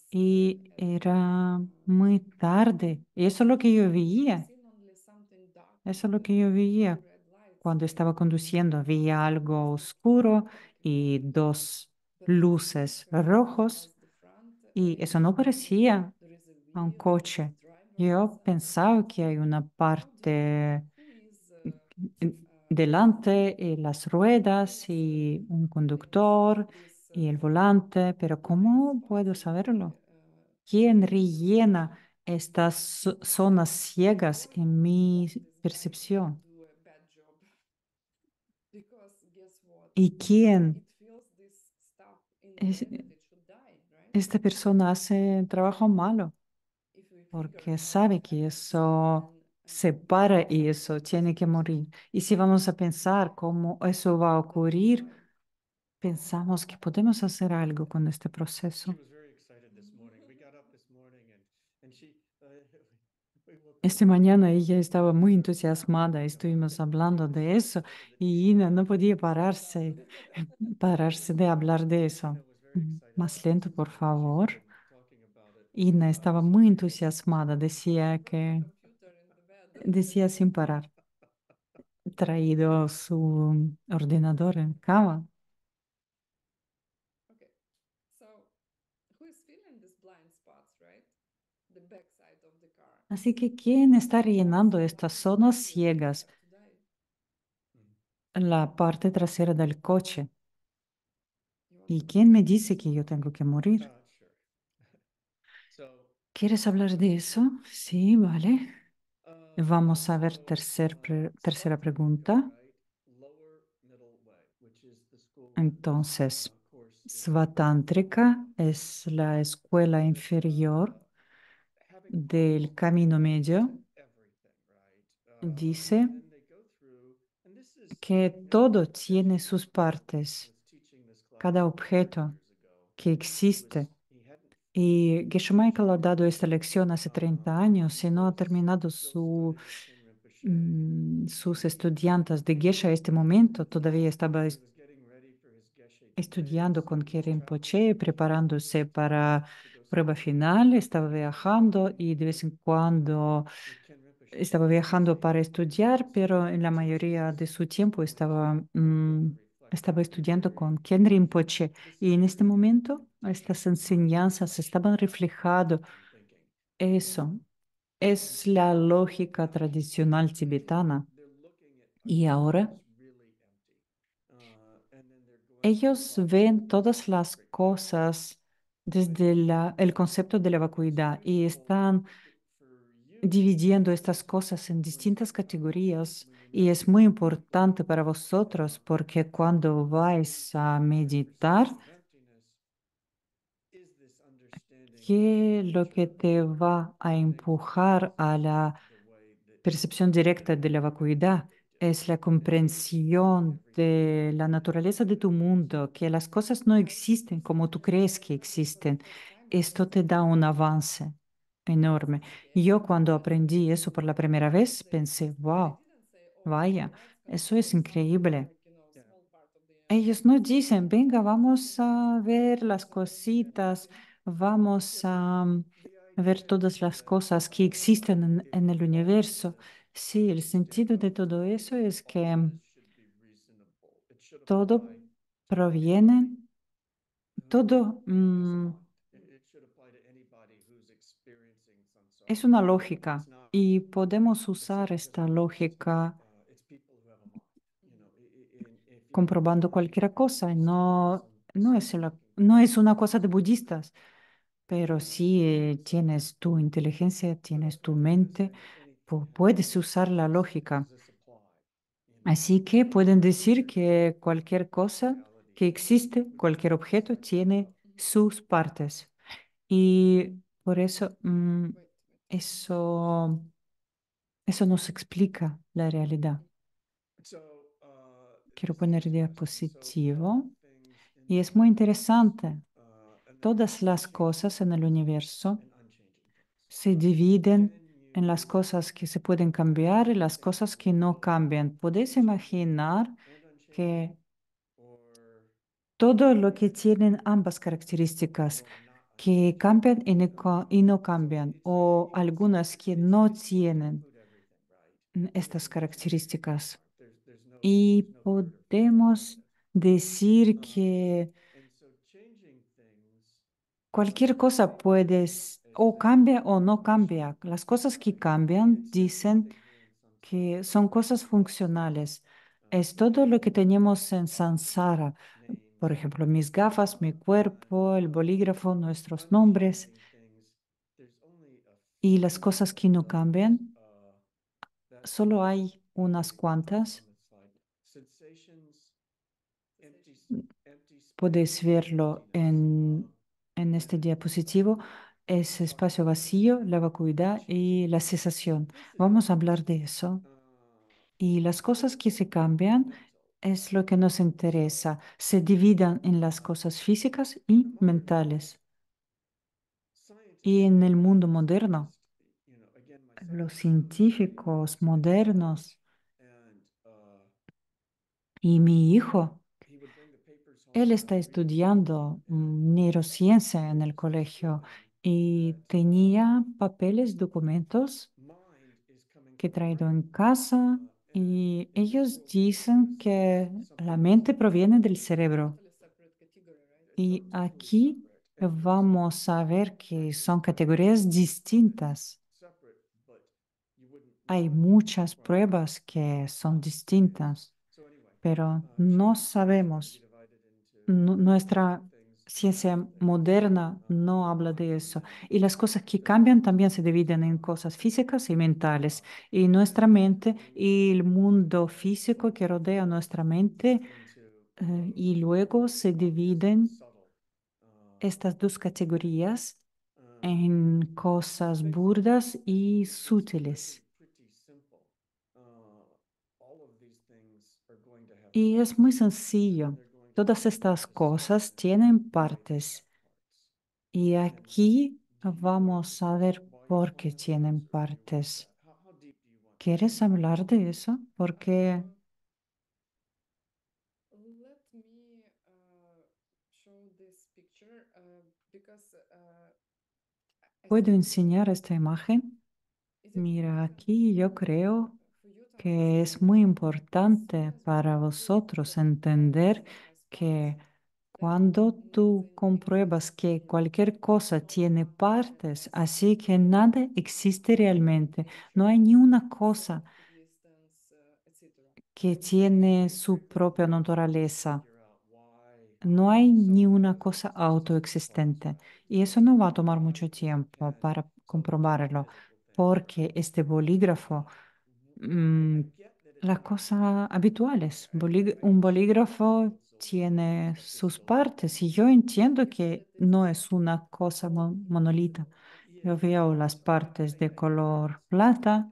y era muy tarde. Y eso es lo que yo veía, eso es lo que yo veía cuando estaba conduciendo. Veía algo oscuro y dos luces rojos y eso no parecía a un coche. Yo pensaba que hay una parte delante y las ruedas y un conductor y el volante, pero ¿cómo puedo saberlo? ¿Quién rellena estas zonas ciegas en mi percepción? ¿Y quién? es- Esta persona hace trabajo malo porque sabe que eso se para y eso tiene que morir. Y si vamos a pensar cómo eso va a ocurrir, pensamos que podemos hacer algo con este She proceso. was very excited this morning. We got up this morning and she, we woke up Esta and mañana she ella estaba muy started entusiasmada, talking about estuvimos it. She hablando was de so eso excited that she y Ina no podía couldn't stop. pararse de hablar de eso. Ina was very excited Más about it lento, this por morning. She favor. started talking about it. Ina I estaba was so muy tickled. entusiasmada, decía sin parar, traído su ordenador en cama. Así que, ¿quién está rellenando estas zonas ciegas? La parte trasera del coche. ¿Y quién me dice que yo tengo que morir? Sure. So, ¿Quieres hablar de eso? Sí, vale. Vamos a ver tercera pregunta. Entonces, Svatántrika es la escuela inferior del camino medio. Dice que todo tiene sus partes, cada objeto que existe. Y Geshe Michael ha dado esta lección hace 30 años y no ha terminado sus estudiantes de Geshe a este momento. Todavía estaba estudiando con Keren Poche, preparándose para prueba final, estaba viajando y de vez en cuando estaba viajando para estudiar, pero en la mayoría de su tiempo estaba estudiando con Ken Rinpoche. Y en este momento estas enseñanzas estaban reflejando eso. Es la lógica tradicional tibetana. Y ahora ellos ven todas las cosas desde el concepto de la vacuidad y están dividiendo estas cosas en distintas categorías. Y es muy importante para vosotros porque cuando vais a meditar, ¿qué es lo que te va a empujar a la percepción directa de la vacuidad? Es la comprensión de la naturaleza de tu mundo, que las cosas no existen como tú crees que existen. Esto te da un avance enorme. Y yo cuando aprendí eso por la primera vez pensé, wow, vaya, eso es increíble. Ellos no dicen, venga, vamos a ver las cositas, vamos a ver todas las cosas que existen en el universo. Sí, el sentido de todo eso es que todo proviene, todo es una lógica y podemos usar esta lógica comprobando cualquier cosa. No es una cosa de budistas, pero si tienes tu inteligencia, tienes tu mente, puedes usar la lógica. Así que pueden decir que cualquier cosa que existe, cualquier objeto, tiene sus partes. Y por eso eso, eso nos explica la realidad. Quiero poner diapositivo. Y es muy interesante. Todas las cosas en el universo se dividen en las cosas que se pueden cambiar y las cosas que no cambian. Podéis imaginar que todo lo que tienen ambas características, que cambian y no cambian, o algunas que no tienen estas características. Y podemos decir que cualquier cosa puedes o cambia o no cambia. Las cosas que cambian dicen que son cosas funcionales. Es todo lo que tenemos en Sansara. Por ejemplo, mis gafas, mi cuerpo, el bolígrafo, nuestros nombres y las cosas que no cambian. Solo hay unas cuantas. Podéis verlo en este diapositivo. Es espacio vacío, la vacuidad y la cesación. Vamos a hablar de eso. Y las cosas que se cambian es lo que nos interesa. Se dividen en las cosas físicas y mentales. Y en el mundo moderno, los científicos modernos y mi hijo, él está estudiando neurociencia en el colegio y tenía papeles, documentos que he traído en casa y ellos dicen que la mente proviene del cerebro. Y aquí vamos a ver que son categorías distintas, hay muchas pruebas que son distintas, So anyway, pero she no thinks it's gonna be sabemos. divided into Nuestra things, ciencia things. moderna no habla de eso. Y las cosas que cambian también se dividen en cosas físicas y mentales. Y nuestra mente y el mundo físico que rodea nuestra mente, y luego se dividen estas dos categorías en cosas burdas y sutiles. Y es muy sencillo. Todas estas cosas tienen partes. Y aquí vamos a ver por qué tienen partes. ¿Quieres hablar de eso? Porque Let me show this picture because I puedo think enseñar esta imagen. is it Mira, important aquí yo creo for you to que es understand muy that importante as soon as we para can prove vosotros that entender everything has que parts, cuando then tú nothing compruebas exists que really. cualquier cosa No tiene one even partes, has así que their nada existe realmente. No hay ni una cosa self-existence, etc. que tiene su propia naturaleza. No hay ni una cosa autoexistente. Y eso no va a tomar mucho tiempo para comprobarlo, porque este bolígrafo, mm, las cosas habituales, un bolígrafo tiene sus partes y yo entiendo que no es una cosa monolita. Yo veo las partes de color plata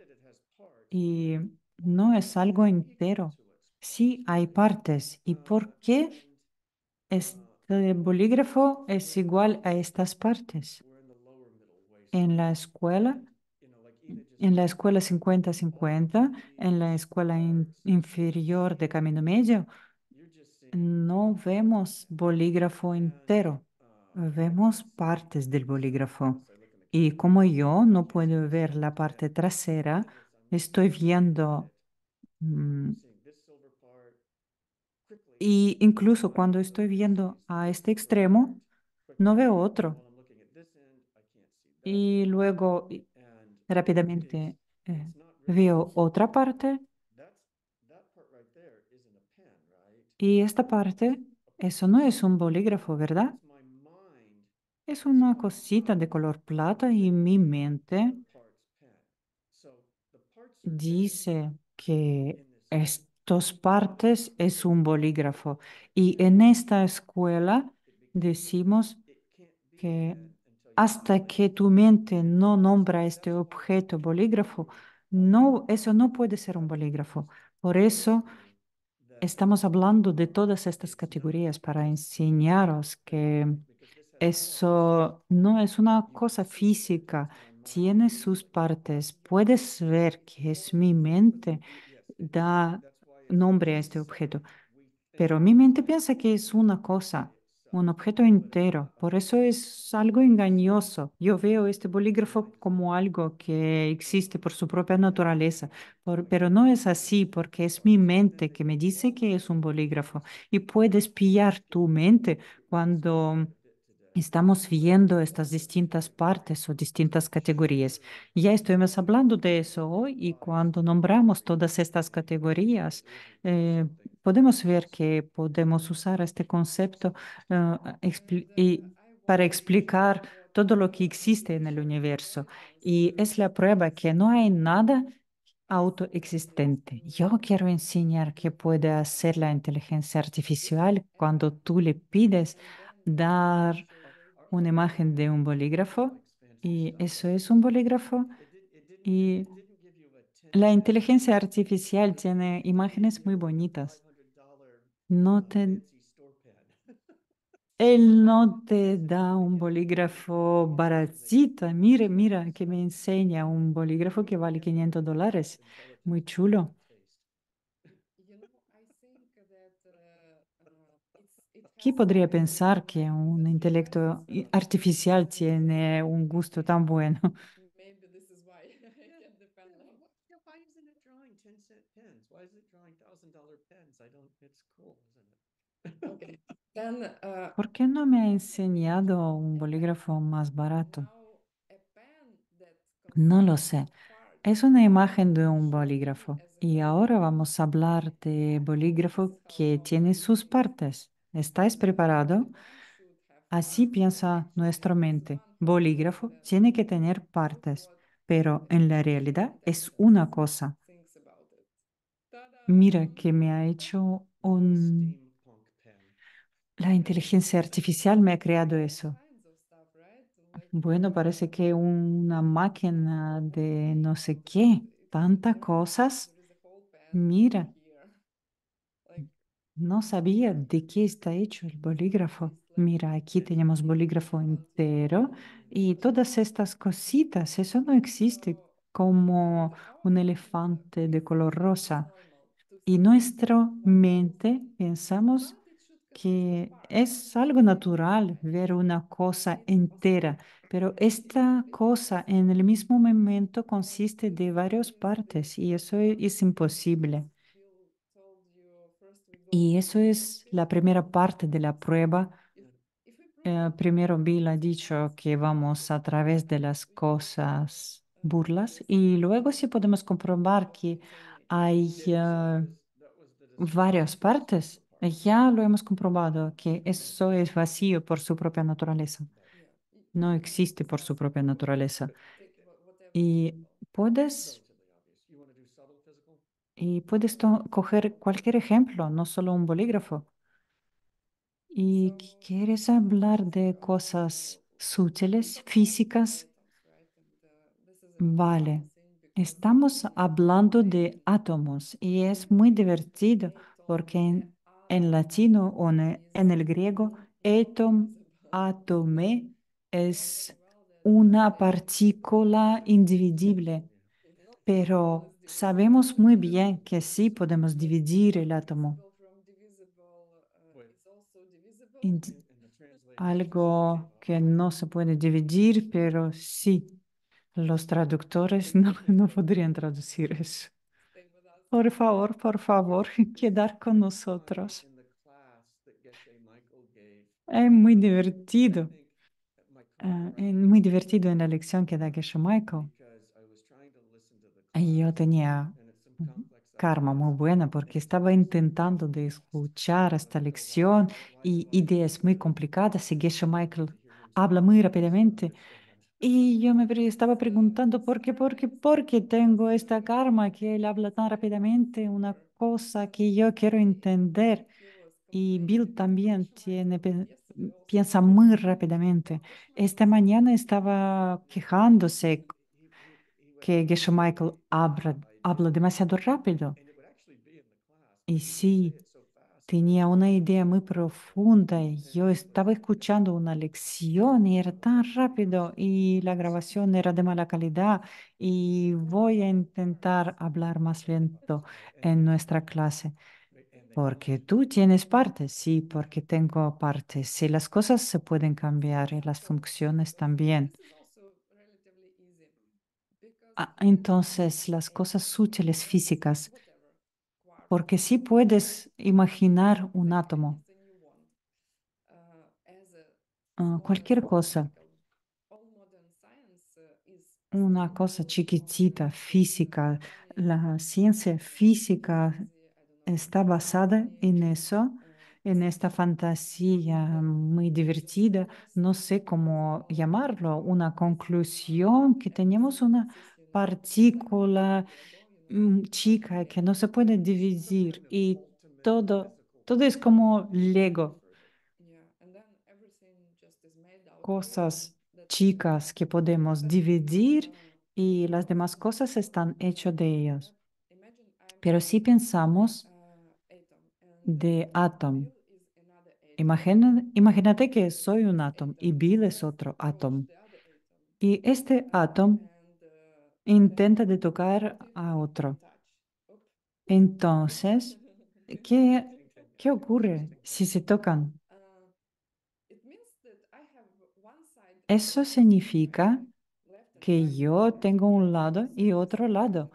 y no es algo entero. Sí hay partes. ¿Y por qué este bolígrafo es igual a estas partes? En la escuela, en la escuela 50-50, en la escuela inferior de Camino Medio, no vemos bolígrafo entero, vemos partes del bolígrafo. Y como yo no puedo ver la parte trasera, estoy viendo, mm, y incluso cuando estoy viendo a este extremo, no veo otro. Y luego rápidamente veo otra parte y esta parte, eso no es un bolígrafo, ¿verdad? Es una cosita de color plata y mi mente dice que estos partes es un bolígrafo. Y en esta escuela decimos que hasta que tu mente no nombra este objeto bolígrafo, no, eso no puede ser un bolígrafo. Por eso estamos hablando de todas estas categorías para enseñaros que eso no es una cosa física, tiene sus partes. Puedes ver que es mi mente da nombre a este objeto. Pero mi mente piensa que es una cosa, un objeto entero. Por eso es algo engañoso. Yo veo este bolígrafo como algo que existe por su propia naturaleza, pero no es así porque es mi mente que me dice que es un bolígrafo. Y puedes pillar tu mente cuando estamos viendo estas distintas partes o distintas categorías. Ya estuvimos hablando de eso hoy y cuando nombramos todas estas categorías, eh, podemos ver que podemos usar este concepto para explicar todo lo que existe en el universo. Y es la prueba que no hay nada autoexistente. Yo quiero enseñar qué puede hacer la inteligencia artificial cuando tú le pides dar una imagen de un bolígrafo y eso es un bolígrafo y la inteligencia artificial tiene imágenes muy bonitas. No te, él no te da un bolígrafo baratito. Mire, mira que me enseña un bolígrafo que vale $500. Muy chulo. I think that ¿Quién has podría something to do pensar que un that he intelecto writes artificial and tiene un gusto tan bueno? maybe this is why I can depend on. Why isn't it drawing 10-cent pens? Why is it drawing $1,000 pens? I don't, it's cool, isn't it? Okay. Then ¿Por qué no me ha enseñado un bolígrafo más barato? now a pen that No lo consists sé, of parts Es una imagen de un bolígrafo y ahora vamos a hablar de bolígrafo que tiene sus partes. ¿Estáis preparado? Así piensa nuestra mente. Bolígrafo tiene que tener partes, pero en la realidad es una cosa. Mira que me ha hecho un... Steampunk pen. La inteligencia artificial me ha creado eso. Bueno, parece que una máquina de no sé qué, tantas cosas. Mira, no sabía de qué está hecho el bolígrafo. Mira, aquí tenemos bolígrafo entero y todas estas cositas, eso no existe como un elefante de color rosa. Y nuestra mente pensamos que es algo natural ver una cosa entera, pero esta cosa en el mismo momento consiste de varias partes y eso es imposible. Y eso es la primera parte de la prueba. Primero Bill ha dicho que vamos a través de las cosas burlas y luego sí podemos comprobar que hay varias partes. Ya lo hemos comprobado que eso es vacío por su propia naturaleza. No existe por su propia naturaleza. Y puedes, Relatively obvious. You want to do subtle physical? y puedes coger cualquier ejemplo, no solo un bolígrafo. ¿Y quieres hablar de cosas sutiles, físicas? Vale. Estamos hablando de átomos y es muy divertido porque en latino o en el griego, átomo, atome es una partícula indivisible, pero sabemos muy bien que sí podemos dividir el átomo. Wait, Indi- and the translation is okay. Algo que no se puede dividir, pero sí, los traductores no podrían traducir eso. Por favor, quedar con nosotros. In the class that Geshe Michael gave, Es muy I divertido. think my karma Es ran muy out divertido en la lección que da Geshe Michael. because I was trying to listen to the Y yo class tenía and it's some un complex karma ideas muy buena and porque it's estaba just so intentando de fast. escuchar esta I was like, why, lección why y do I ideas muy complicadas y Geshe need Michael to hear him habla speak muy English to rápidamente. understand? Y yo estaba preguntando por qué tengo esta karma que él habla tan rápidamente, una cosa que yo quiero entender. Y Bill también piensa muy rápidamente. Esta mañana estaba quejándose He would que have Geshe this Michael habla idea demasiado rápido. and it would actually be in the class, Y but he would say sí, it so fast that I tenía couldn't una idea muy understand what he said. profunda y And yo he was estaba escuchando una lección y era tan rápido y la grabación era de mala calidad y voy a intentar hablar más lento en nuestra clase. and they all Porque tú tienes partes, sí, porque tengo partes. Sí, las cosas se pueden cambiar y las funciones también. Entonces, las cosas sutiles físicas, porque sí puedes imaginar un átomo, cualquier cosa, una cosa chiquitita, física. La ciencia física está basada en eso, en esta fantasía muy divertida, no sé cómo llamarlo, una conclusión que tenemos una partícula chica que no se puede some dividir kind of y ultimate todo, physical todo es truth como Lego, for the cosas chicas que podemos dividir y las demás cosas están hechas de ellos. Pero si pensamos de átomo, imagínate que soy un átomo y Bill es otro átomo. Y este átomo intenta de tocar a otro. Entonces, ¿qué, getting 10 qué minutes. ocurre si se tocan? Eso significa que yo tengo un lado y otro lado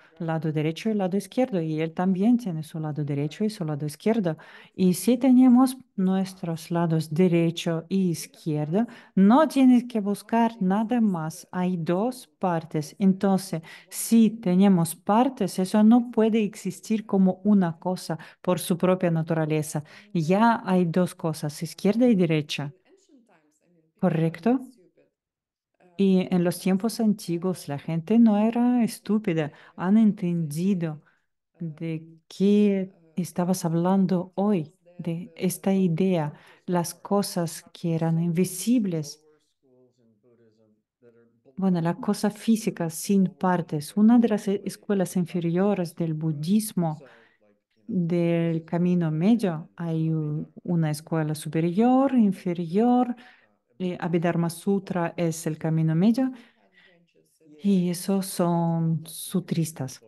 derecho y lado izquierdo, y él también tiene su lado derecho y su lado izquierdo. Y si tenemos nuestros lados derecho y izquierdo, no tienes que buscar nada más. Hay dos partes. Entonces, si tenemos partes, eso no puede existir como una cosa por su propia naturaleza. Ya hay dos cosas, izquierda y derecha, ¿correcto? Y en los tiempos antiguos la gente no era estúpida, han entendido de qué estabas hablando hoy, de esta idea, las cosas que eran invisibles. Bueno, la cosa física sin partes. Una de las escuelas inferiores del budismo del camino medio, hay una escuela superior, inferior, Abhidharma Sutra es el camino medio. Y esos son sutristas.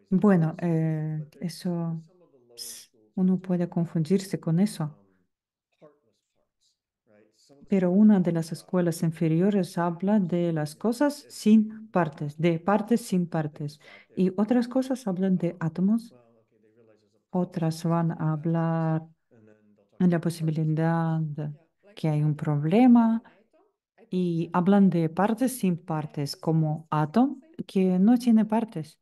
Bueno, eso uno puede confundirse con eso, pero una de las escuelas inferiores habla de las cosas sin partes, de partes sin partes, y otras cosas hablan de átomos, otras van a hablar de la posibilidad de que hay un problema y hablan de partes sin partes, como átomo que no tiene partes.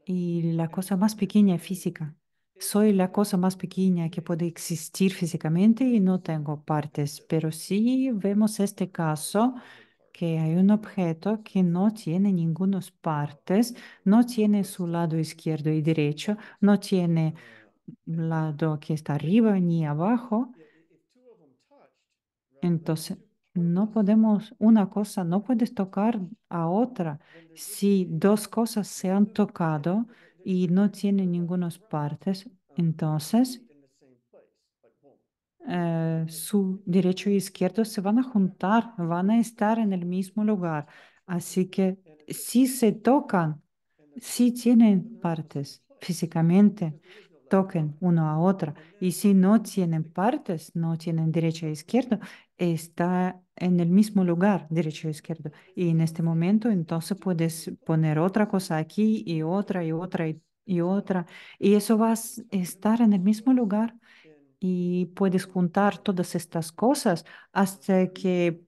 Y la cosa más pequeña física. Soy la cosa más pequeña que puede existir físicamente y no tengo partes, pero sí vemos este caso que hay un objeto que no tiene ninguna partes, no tiene su lado izquierdo y derecho, no tiene lado que está arriba ni abajo. Entonces, no podemos, una cosa no puedes tocar a otra. Si dos cosas se han tocado y no tienen ninguna partes, entonces su derecho e izquierdo se van a juntar, van a estar en el mismo lugar. Así que si se tocan, si tienen partes físicamente, toquen uno a otra. Y si no tienen partes, no tienen derecho e izquierdo, está en el mismo lugar, derecho e izquierdo. Y en este momento, entonces puedes poner otra cosa aquí y otra y otra y otra. Y eso va a estar en el mismo lugar y puedes juntar todas estas cosas hasta que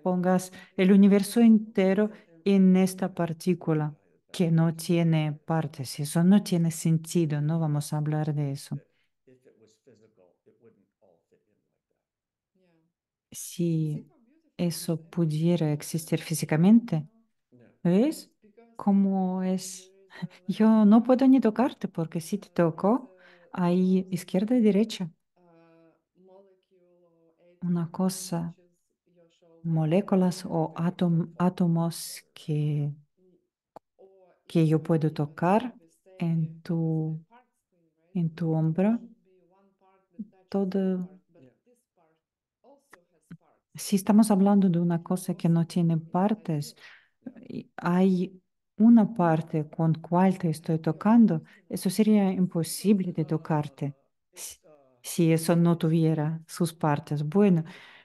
pongas el universo entero en esta partícula que no tiene partes. Eso no tiene sentido, no vamos a hablar de eso. Si eso pudiera existir físicamente, ¿ves? ¿Cómo es? Yo no puedo ni tocarte porque si te toco, hay izquierda y derecha. Una cosa, moléculas o átomos que yo puedo tocar en tu hombro. Todo, si estamos hablando de una cosa que no tiene partes, y hay una parte con cual te estoy tocando, eso sería imposible de tocarte si, si eso no tuviera sus partes. Bueno,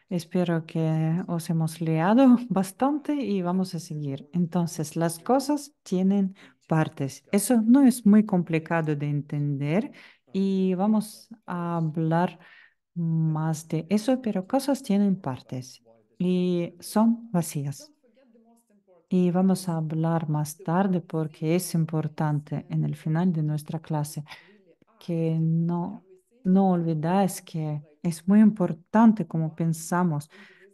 espero que os hemos leado bastante y vamos a seguir. Entonces, las cosas tienen partes. Eso no es muy complicado de entender y vamos a hablar más de eso, pero cosas tienen partes y son vacías. Y vamos a hablar más tarde porque es importante en el final de nuestra clase que no olvidáis que es muy importante como pensamos.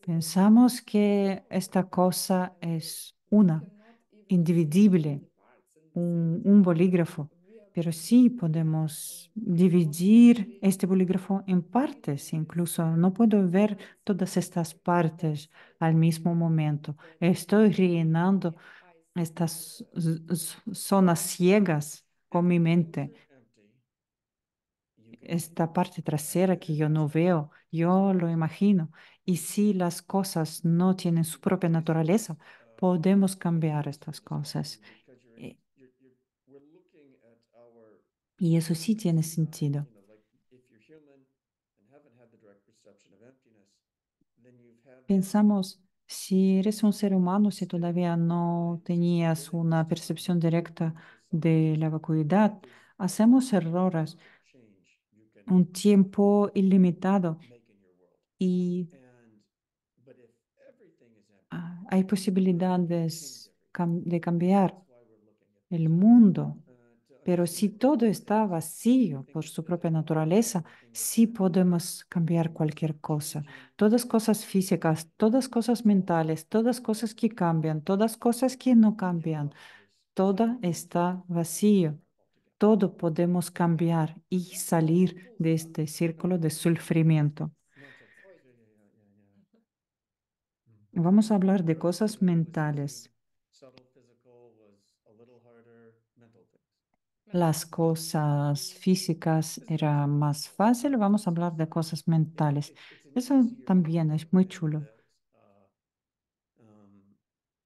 Pensamos que esta cosa es una, indivisible, un bolígrafo, pero sí podemos dividir este bolígrafo en partes. Incluso no puedo ver todas estas partes al mismo momento. Estoy rellenando estas zonas ciegas con mi mente. Esta parte trasera que yo no veo, yo lo imagino. Y si las cosas no tienen su propia naturaleza, podemos cambiar estas cosas. Eh, Y eso sí tiene sentido. Pensamos Si eres un ser humano, si todavía no tenías una percepción directa de la vacuidad, hacemos errores un tiempo ilimitado y hay posibilidades de cambiar el mundo. Pero si todo está vacío por su propia naturaleza, sí podemos cambiar cualquier cosa. Todas cosas físicas, todas cosas mentales, todas cosas que cambian, todas cosas que no cambian, todo está vacío. Todo podemos cambiar y salir de este círculo de sufrimiento. Vamos a hablar de cosas mentales. Las cosas físicas era más fácil, vamos a hablar de cosas mentales. Eso también es muy chulo.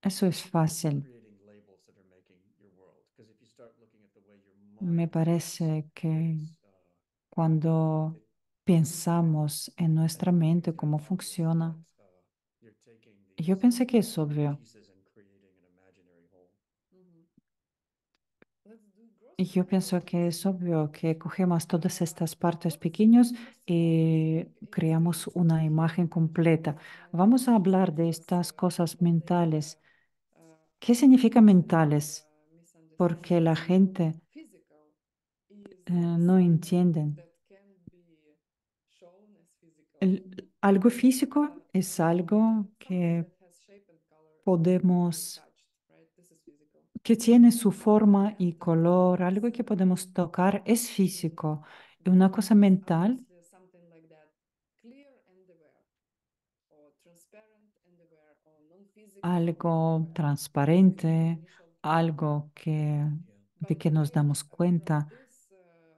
Eso es fácil. Me parece que cuando pensamos en nuestra mente cómo funciona, yo pensé que es obvio. Mhm. Let's do gross Y yo pienso que mentalities. es obvio que cogemos todas estas partes pequeñas y creamos una imagen completa. Vamos a hablar de estas cosas mentales. ¿Qué significa mentales? Porque la gente Physical is no something entiende. that can be shown as physical. Algo físico es algo Something que that has shape and color and can be podemos, touched, right? This is physical. que tiene su forma y And color, it's algo que podemos tocar, es físico. Y una cosa mental, obviously something like that, clear and aware, or transparent and aware, or non-physical and algo aware. These are the transparente, initial terms. algo de But que nos again, damos from cuenta, this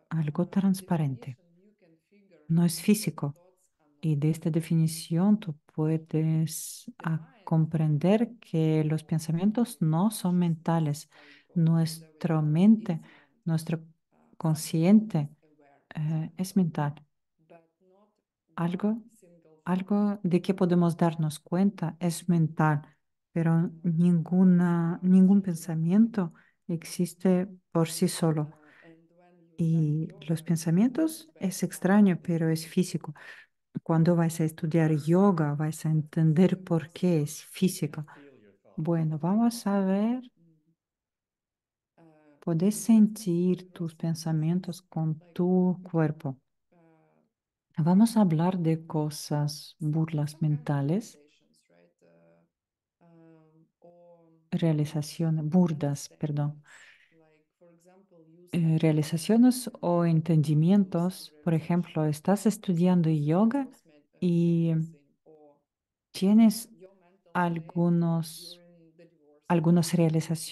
algo transparente. definition, you can figure No es that físico. thoughts are not Y de esta definición tú puedes the mind. comprender que los pensamientos no son mentales. How you call it, whatever you Nuestra call it, mente, is mind. nuestro Something that consciente is aware, something es aware, mental. but not Algo, one single thing. algo de que podemos darnos cuenta es mental, pero ningún pensamiento existe por sí solo. And when you study Y yoga, los you pensamientos understand es better how extraño, this pero es works. físico. Cuando vais a estudiar yoga, vais a entender por qué es físico. Bueno, vamos a ver, Mm. puedes Let's move to sentir the tus gross pensamientos mentalities. con Like, tu cuerpo. uh, Vamos a hablar de cosas, burlas some kind of mentales, limitations, right? Or realizaciones, burdas, perdón. understandings. Like, for example, you study yoga Realizaciones and o you want to do some entendimientos. Por relaxation. ejemplo, estás estudiando This is yoga gross y mental thing. Or tienes your mental state algunos, during the divorce, algunas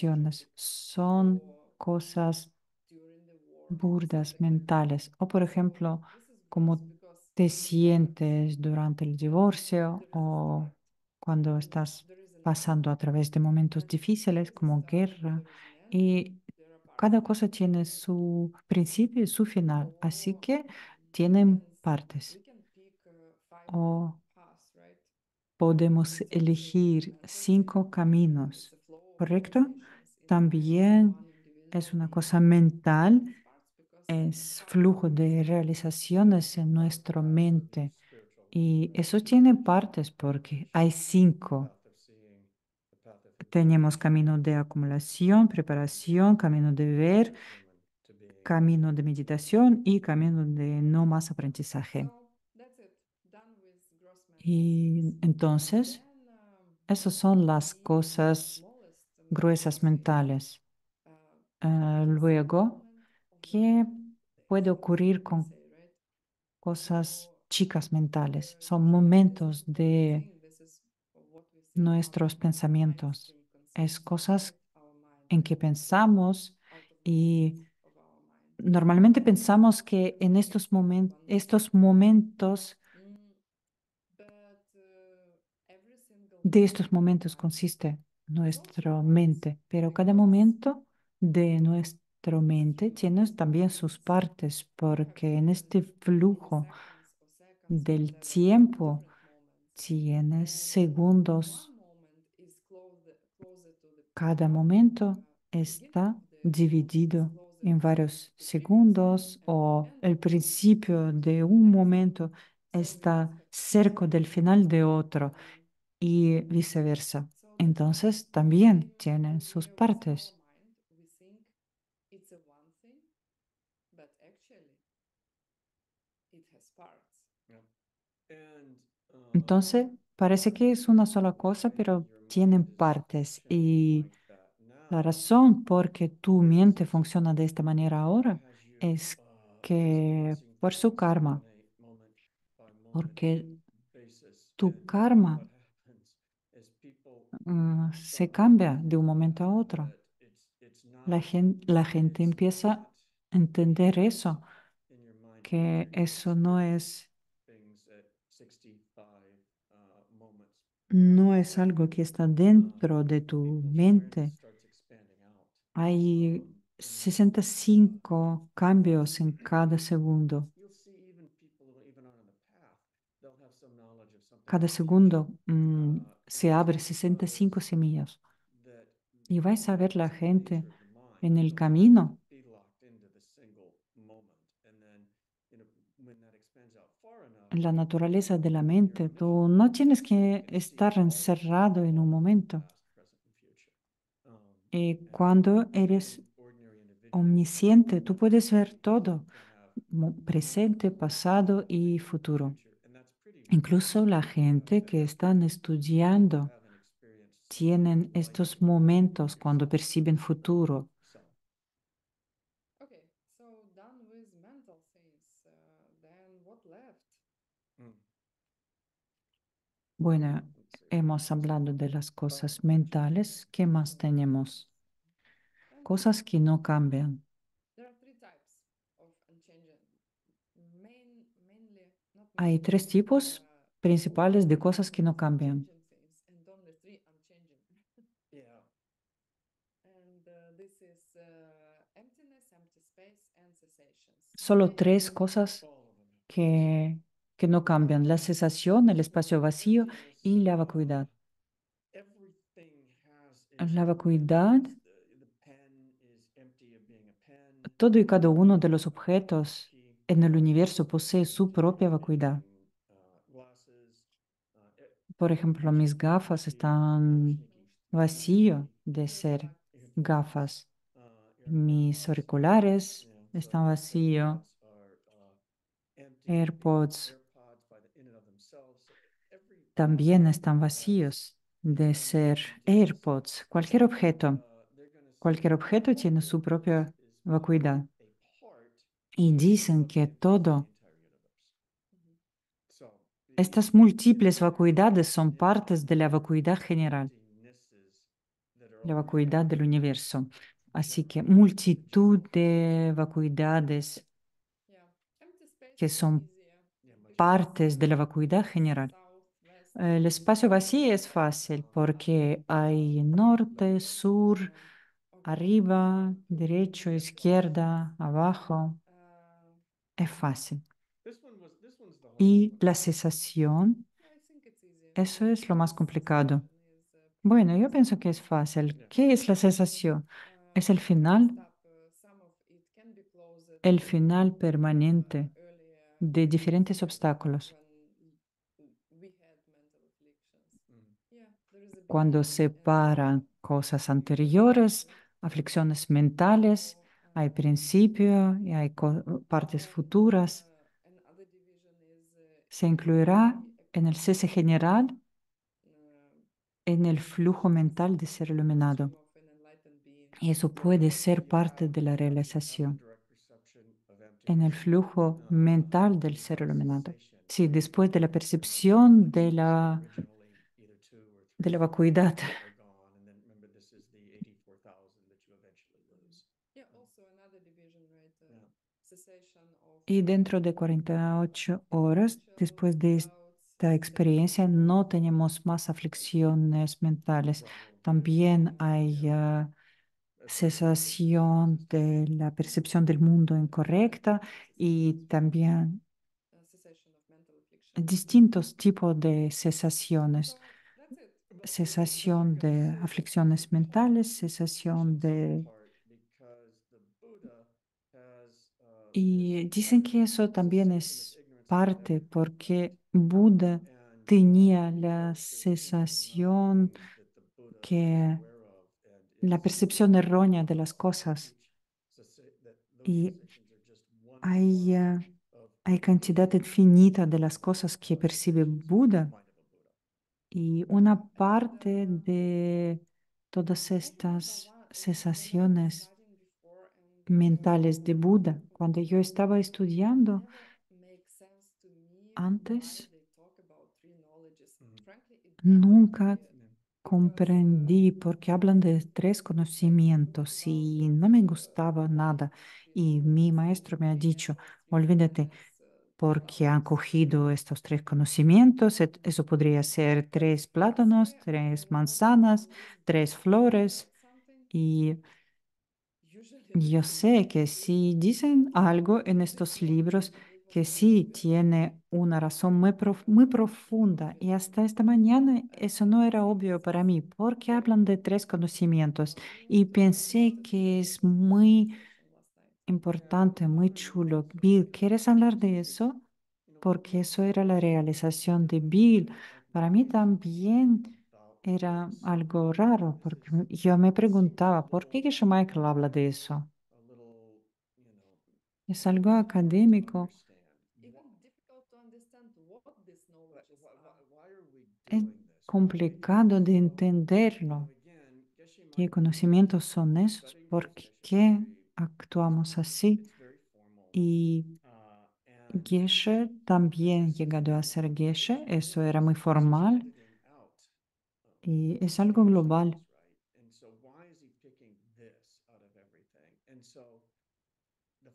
what you realizaciones. feel, Son or cosas during the war, burdas something like that. mentales. O por So ejemplo, this is gross cómo because te in words sientes durante el divorcio there is a o start cuando and estás there is an end. pasando a través de momentos There difíciles is a como start, guerra. there is an end, Y there are parts cada of it, cosa tiene right? su principio y su final. Así Or que we can tienen partes. we can pick five O paths, right? podemos It's also elegir mental 5 caminos, it's a flow of ¿correcto? realizations in the mind of También one es individual una being. cosa It mental, has parts because es part of flujo it is de realizaciones en nuestra mente. Y eso tiene partes porque hay 5. Tenemos camino de acumulación, preparación, camino de ver, camino de meditación y camino de no más aprendizaje. so that's it. Done with gross mental Y things. entonces, Then esas son las the cosas smallest mental gruesas thing mentales. uh, is the Luego, moment of the ¿qué moment, puede ocurrir we con say, right? cosas So chicas mentales? Son this is momentos what we de think, this is what we think, nuestros our minds pensamientos. think Es consists of, cosas right? Our mind en que consists pensamos out of the moments y of our mind. normalmente pensamos que en estos momentos, Mm, but every single de moment estos of our momentos mind consiste has also nuestra parts mente, pero cada because momento de nuestra mente tiene también sus partes, we have porque en different este flujo milliseconds or seconds or del whatever, tiempo different moments. tienes And one segundos Cada momento está dividido en varios segundos o el principio de un momento está cerca del final de otro y viceversa. Entonces también tienen sus partes. Yeah. And Entonces parece que es una sola cosa, pero tienen partes. Y la razón por que tu mente funciona de esta manera ahora es que por su karma, porque tu karma se cambia de un momento a otro. La gente empieza a entender eso, que eso no es algo que está dentro de tu mente. Hay 65 cambios en cada segundo. Cada segundo se abre 65 semillas. Y vais a ver la gente en el camino. En la naturaleza de la mente, tú no tienes que estar encerrado en un momento. Cuando eres omnisciente, tú puedes ver todo, presente, pasado y futuro. Incluso la gente que están estudiando tienen estos momentos cuando perciben futuro. Okay, so done with mental things, then what left? Bueno, hemos hablado de las cosas mentales. ¿Qué más tenemos? Cosas que no cambian. There are three types of unchanging. Mainly, not Hay mainly, tres but tipos principales de cosas que no cambian. unchanging things, and only three unchanging. Yeah. And this is emptiness, empty space, and cessations. Solo tres cosas que, que no cambian. La cesación, el espacio vacío y la vacuidad. La vacuidad, todo y cada uno de los objetos en el universo posee su propia vacuidad. Por ejemplo, mis gafas están vacíos de ser gafas. Mis auriculares están vacíos. AirPods también están vacíos de ser AirPods. Cualquier objeto tiene su propia vacuidad. Y dicen que todo, estas múltiples vacuidades son partes de la vacuidad general, la vacuidad del universo. Así que multitud de vacuidades Yeah, empty space que is son easier. partes de la vacuidad general. South, west, El espacio vacío es fácil porque hay norte, sur, arriba, derecho, izquierda, abajo. Es fácil. Y la cesación, I think it's easy. eso es lo más complicado. Cessation is, Bueno, yo pienso que es fácil. ¿Qué es la cesación? Es el final, stop, some of it can be closed el final permanente earlier de diferentes obstáculos. when we had mental afflictions. Yeah, there is a Cuando beginning separan cosas anteriores, aflicciones mentales, hay principio y hay partes futuras. another division is Se incluirá en el cese general, en el flujo mental de ser iluminado. of an enlightened being. Y eso puede ser parte de la realización, en el flujo mental del ser iluminado. Sí, después de la percepción de la vacuidad. Yeah, also another division, right? Cessation of Y dentro de 48 horas, después de esta experiencia, no tenemos más aflicciones mentales. También hay cesación de la percepción del mundo incorrecta y también cessation of mental affliction. distintos tipos de cesaciones. So that's it. cesación de aflicciones mentales, cesación de... Y dicen que eso también es parte porque Buda tenía la cesación que la percepción errónea de las cosas. Y hay, hay cantidad infinita de las cosas que percibe Buda y una parte de todas estas cesaciones mentales de Buda. Cuando yo estaba estudiando antes, nunca comprendí por qué hablan de tres conocimientos y no me gustaba nada. Y mi maestro me ha dicho, olvídate, porque han cogido estos tres conocimientos, eso podría ser tres plátanos, tres manzanas, tres flores. Y yo sé que si dicen algo en estos libros que sí tiene una razón muy profunda y hasta esta mañana eso no era obvio para mí porque hablan de tres conocimientos y pensé que es muy importante, muy chulo. Bill, ¿quieres hablar de eso? Porque eso era la realización de Bill. Para mí también era algo raro, porque yo me preguntaba, ¿por qué que Michael habla de eso? Es algo académico, es complicado de entenderlo. ¿Qué conocimientos son esos? ¿Por qué actuamos así? Y Geshe también llegado a ser Geshe, eso era muy formal y es algo global.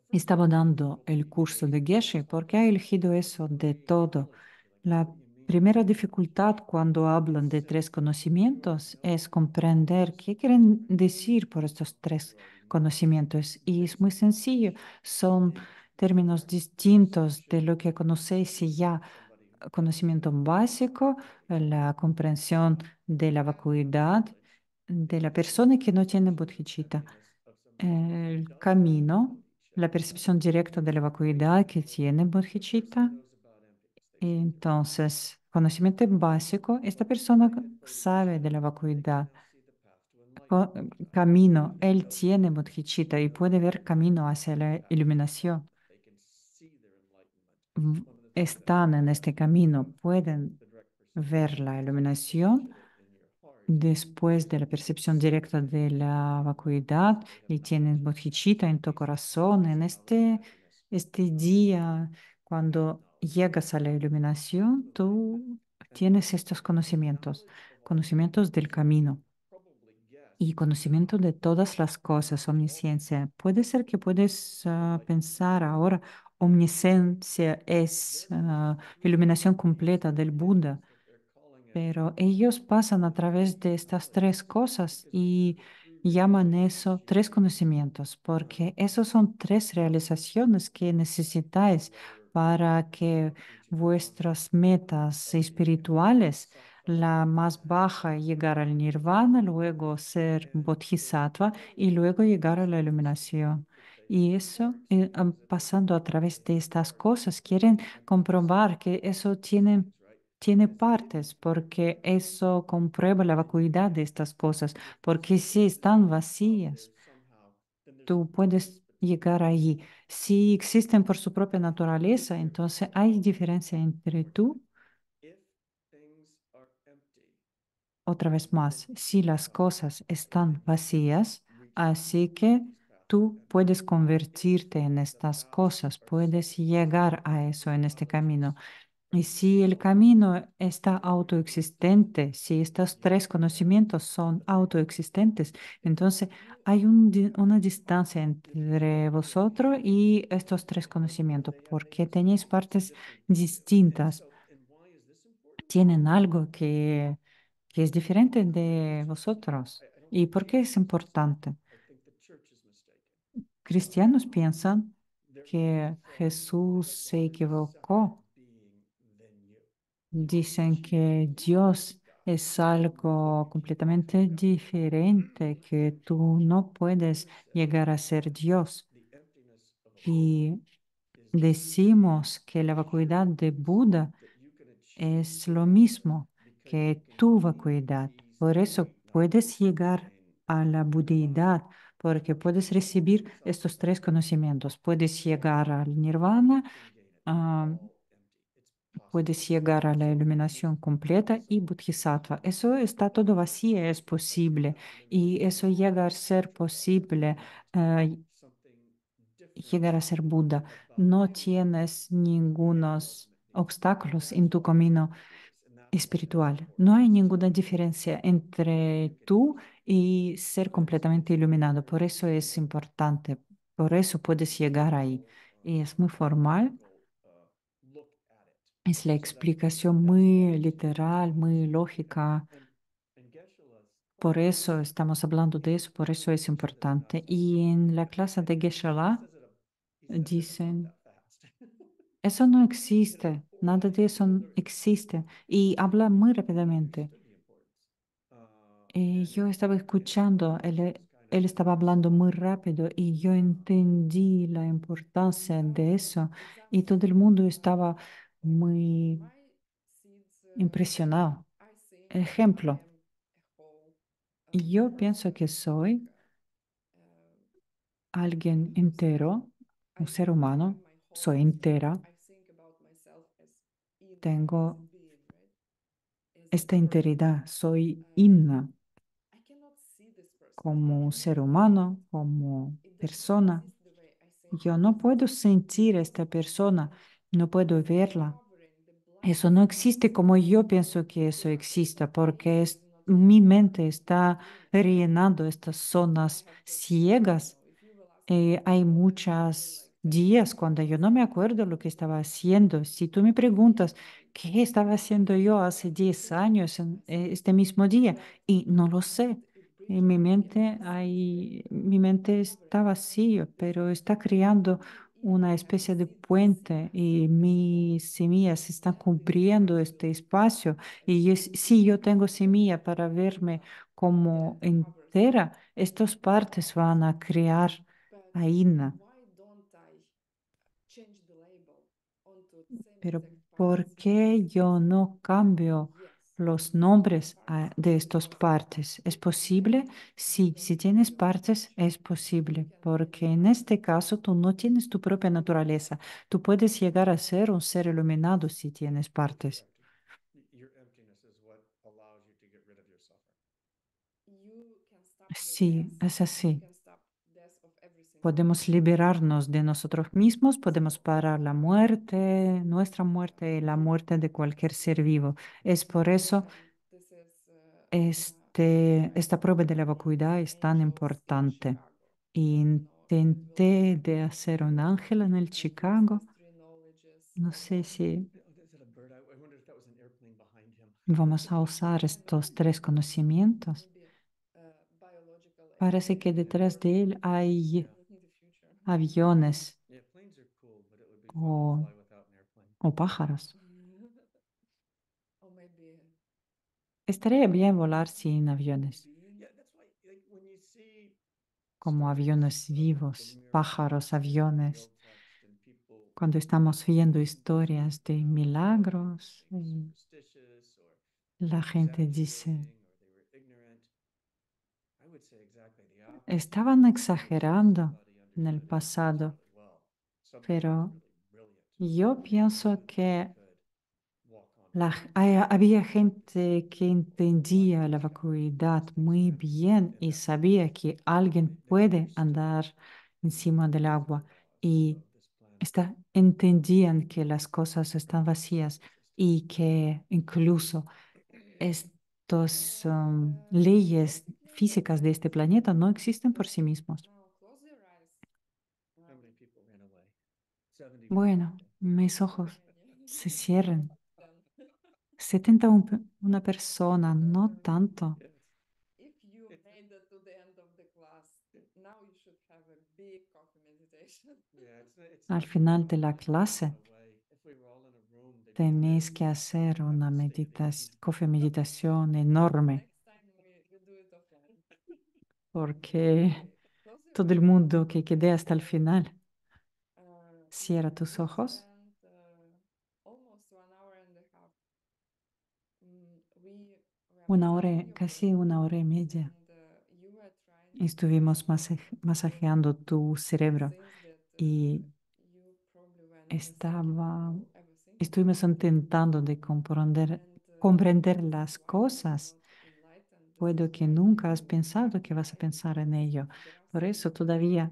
Estaba dando el curso de Geshe porque ha elegido eso de todo. La primera dificultad cuando hablan de tres conocimientos es comprender qué quieren decir por estos tres conocimientos. Y es muy sencillo, son términos distintos de lo que conocéis y ya. Conocimiento básico, la comprensión de la vacuidad de la persona que no tiene bodhicitta, el camino, la percepción directa de la vacuidad que tiene bodhicitta. Entonces, conocimiento básico, esta persona sabe de la vacuidad. Camino, él tiene bodhicitta y puede ver camino hacia la iluminación. Están en este camino, pueden ver la iluminación después de la percepción directa de la vacuidad y tienes bodhicitta en tu corazón. En este día, cuando llegas a la iluminación, tú tienes estos conocimientos, conocimientos del camino y conocimiento de todas las cosas, omnisciencia. Puede ser que puedes pensar ahora, omnisciencia es iluminación completa del Buda, pero ellos pasan a través de estas tres cosas y llaman eso tres conocimientos, porque esos son tres realizaciones que necesitáis para que vuestras metas espirituales, la más baja, llegar al nirvana, luego ser bodhisattva y luego llegar a la iluminación. Y eso, pasando a través de estas cosas, quieren comprobar que eso tiene partes, porque eso comprueba la vacuidad de estas cosas, porque si están vacías, tú puedes llegar allí. Si existen por su propia naturaleza, entonces hay diferencia entre tú, otra vez más, si las cosas están vacías, así que tú puedes convertirte en estas cosas, puedes llegar a eso en este camino. Y si el camino está autoexistente, si estos tres conocimientos son autoexistentes, entonces hay una distancia entre vosotros y estos tres conocimientos, porque tenéis partes distintas, tienen algo que es diferente de vosotros. ¿Y por qué es importante? Cristianos piensan que Jesús se equivocó. Dicen que Dios es algo completamente diferente, que tú no puedes llegar a ser Dios. Y decimos que la vacuidad de Buda es lo mismo que tu vacuidad. Por eso puedes llegar a la budeidad, porque puedes recibir estos tres conocimientos. Puedes llegar al nirvana, ah, puedes llegar a la iluminación completa y bodhisattva. Eso está todo vacío, es posible. Y eso llega a ser posible, llegar a ser Buda. No tienes ningunos obstáculos en tu camino espiritual. No hay ninguna diferencia entre tú y ser completamente iluminado. Por eso es importante. Por eso puedes llegar ahí. Y es muy formal. Es la explicación muy literal, muy lógica. Por eso estamos hablando de eso, por eso es importante. Y en la clase de Geshe-la dicen, eso no existe, nada de eso existe. Y habla muy rápidamente. Yo estaba escuchando, él estaba hablando muy rápido y yo entendí la importancia de eso y todo el mundo estaba muy impresionado. Ejemplo, yo pienso que soy alguien entero, un ser humano, soy entera, tengo esta integridad, soy inna como un ser humano, como persona. Yo no puedo sentir a esta persona, no puedo verla. Eso no existe como yo pienso que eso exista, porque mi mente está rellenando estas zonas ciegas. Hay muchos días cuando yo no me acuerdo lo que estaba haciendo. Si tú me preguntas qué estaba haciendo yo hace 10 años en este mismo día, y no lo sé. En mi mente está vacío, pero está creando una especie de puente y mis semillas están cubriendo este espacio. Y si yo tengo semilla para verme como entera, estas partes van a crear Aina. Pero ¿por qué yo no cambio los nombres de estas partes? ¿Es posible? Sí, si tienes partes, es posible, porque en este caso tú no tienes tu propia naturaleza. Tú puedes llegar a ser un ser iluminado si tienes partes. Sí, es así. Podemos liberarnos de nosotros mismos, podemos parar la muerte, nuestra muerte y la muerte de cualquier ser vivo. Es por eso esta prueba de la vacuidad es tan importante. Intenté de hacer un ángel en el Chicago. No sé si vamos a usar estos tres conocimientos. Parece que detrás de él hay aviones o, o pájaros. Estaría bien volar sin aviones, como aviones vivos, pájaros, aviones. Cuando estamos viendo historias de milagros, la gente dice, estaban exagerando en el pasado, pero yo pienso que había gente que entendía la vacuidad muy bien y sabía que alguien puede andar encima del agua y entendían que las cosas están vacías y que incluso estas leyes físicas de este planeta no existen por sí mismos. Bueno, mis ojos se cierran. 71 persona, no tanto. If you made it to the end of the class, now you should have a big coffee meditation. Al final de la clase, tenéis que hacer una meditación enorme, Next time we do it offline. porque Close your todo el eyes. mundo que quede hasta el final, Uh, cierra tus we ojos. spent almost 1 hour and a half. We were Una hora, massaging your casi brain, una hora y media. and you were trying to Estuvimos grasp masajeando tu cerebro things that y you probably were never thinking or ever thinking estuvimos about. intentando de And comprender this las is why you were cosas. not enlightened. This Puedo is que why nunca has you pensado que vas a pensar en ello. grasp Por eso it, todavía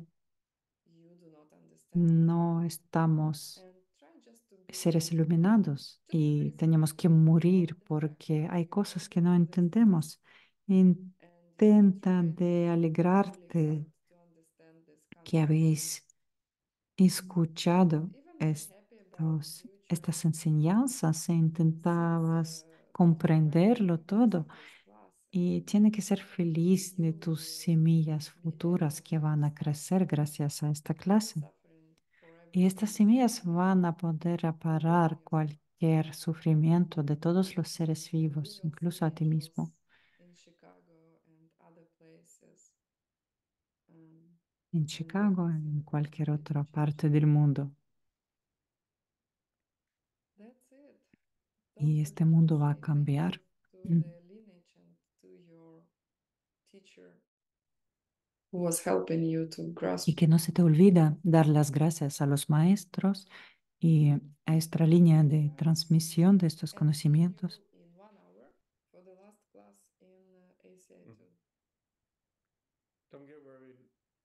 you do not understand. no estamos And try just to be seres iluminados just y present, tenemos que not morir distract, porque hay not cosas que no distract. entendemos. And Intenta try de really alegrarte hard to understand this que concept. habéis escuchado Even be happy about future. estas enseñanzas e intentabas Since that comprenderlo already because todo. of this class, Y tiene que ser feliz de you tus will semillas be futuras able que to van a stop crecer gracias a esta clase. suffering for Y estas everything semillas van a poder parar cualquier sufrimiento de todos los seres We vivos, will incluso see a ti mismo, angels in Chicago and other places. en And Chicago, we will en see that cualquier everybody's otra changed. parte del mundo. That's it. Y Don't este forget to mundo va a say thank cambiar. you to the lineage and to your teacher who was helping you to grasp. Y que no se te olvida dar las gracias a los maestros y a esta línea de transmisión de estos And see conocimientos. you in 1 hour for the last class in ACI2. Don't get worried.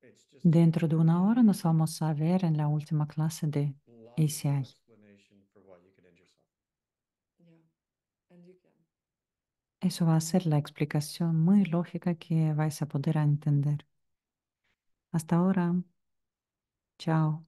It's just Dentro de una hora a nos vamos a ver en la última clase de logical ACI. explanation for why you can end yourself. Yeah, and you can. Eso va a ser la explicación muy lógica que vais a poder entender. Hasta ahora. Chao.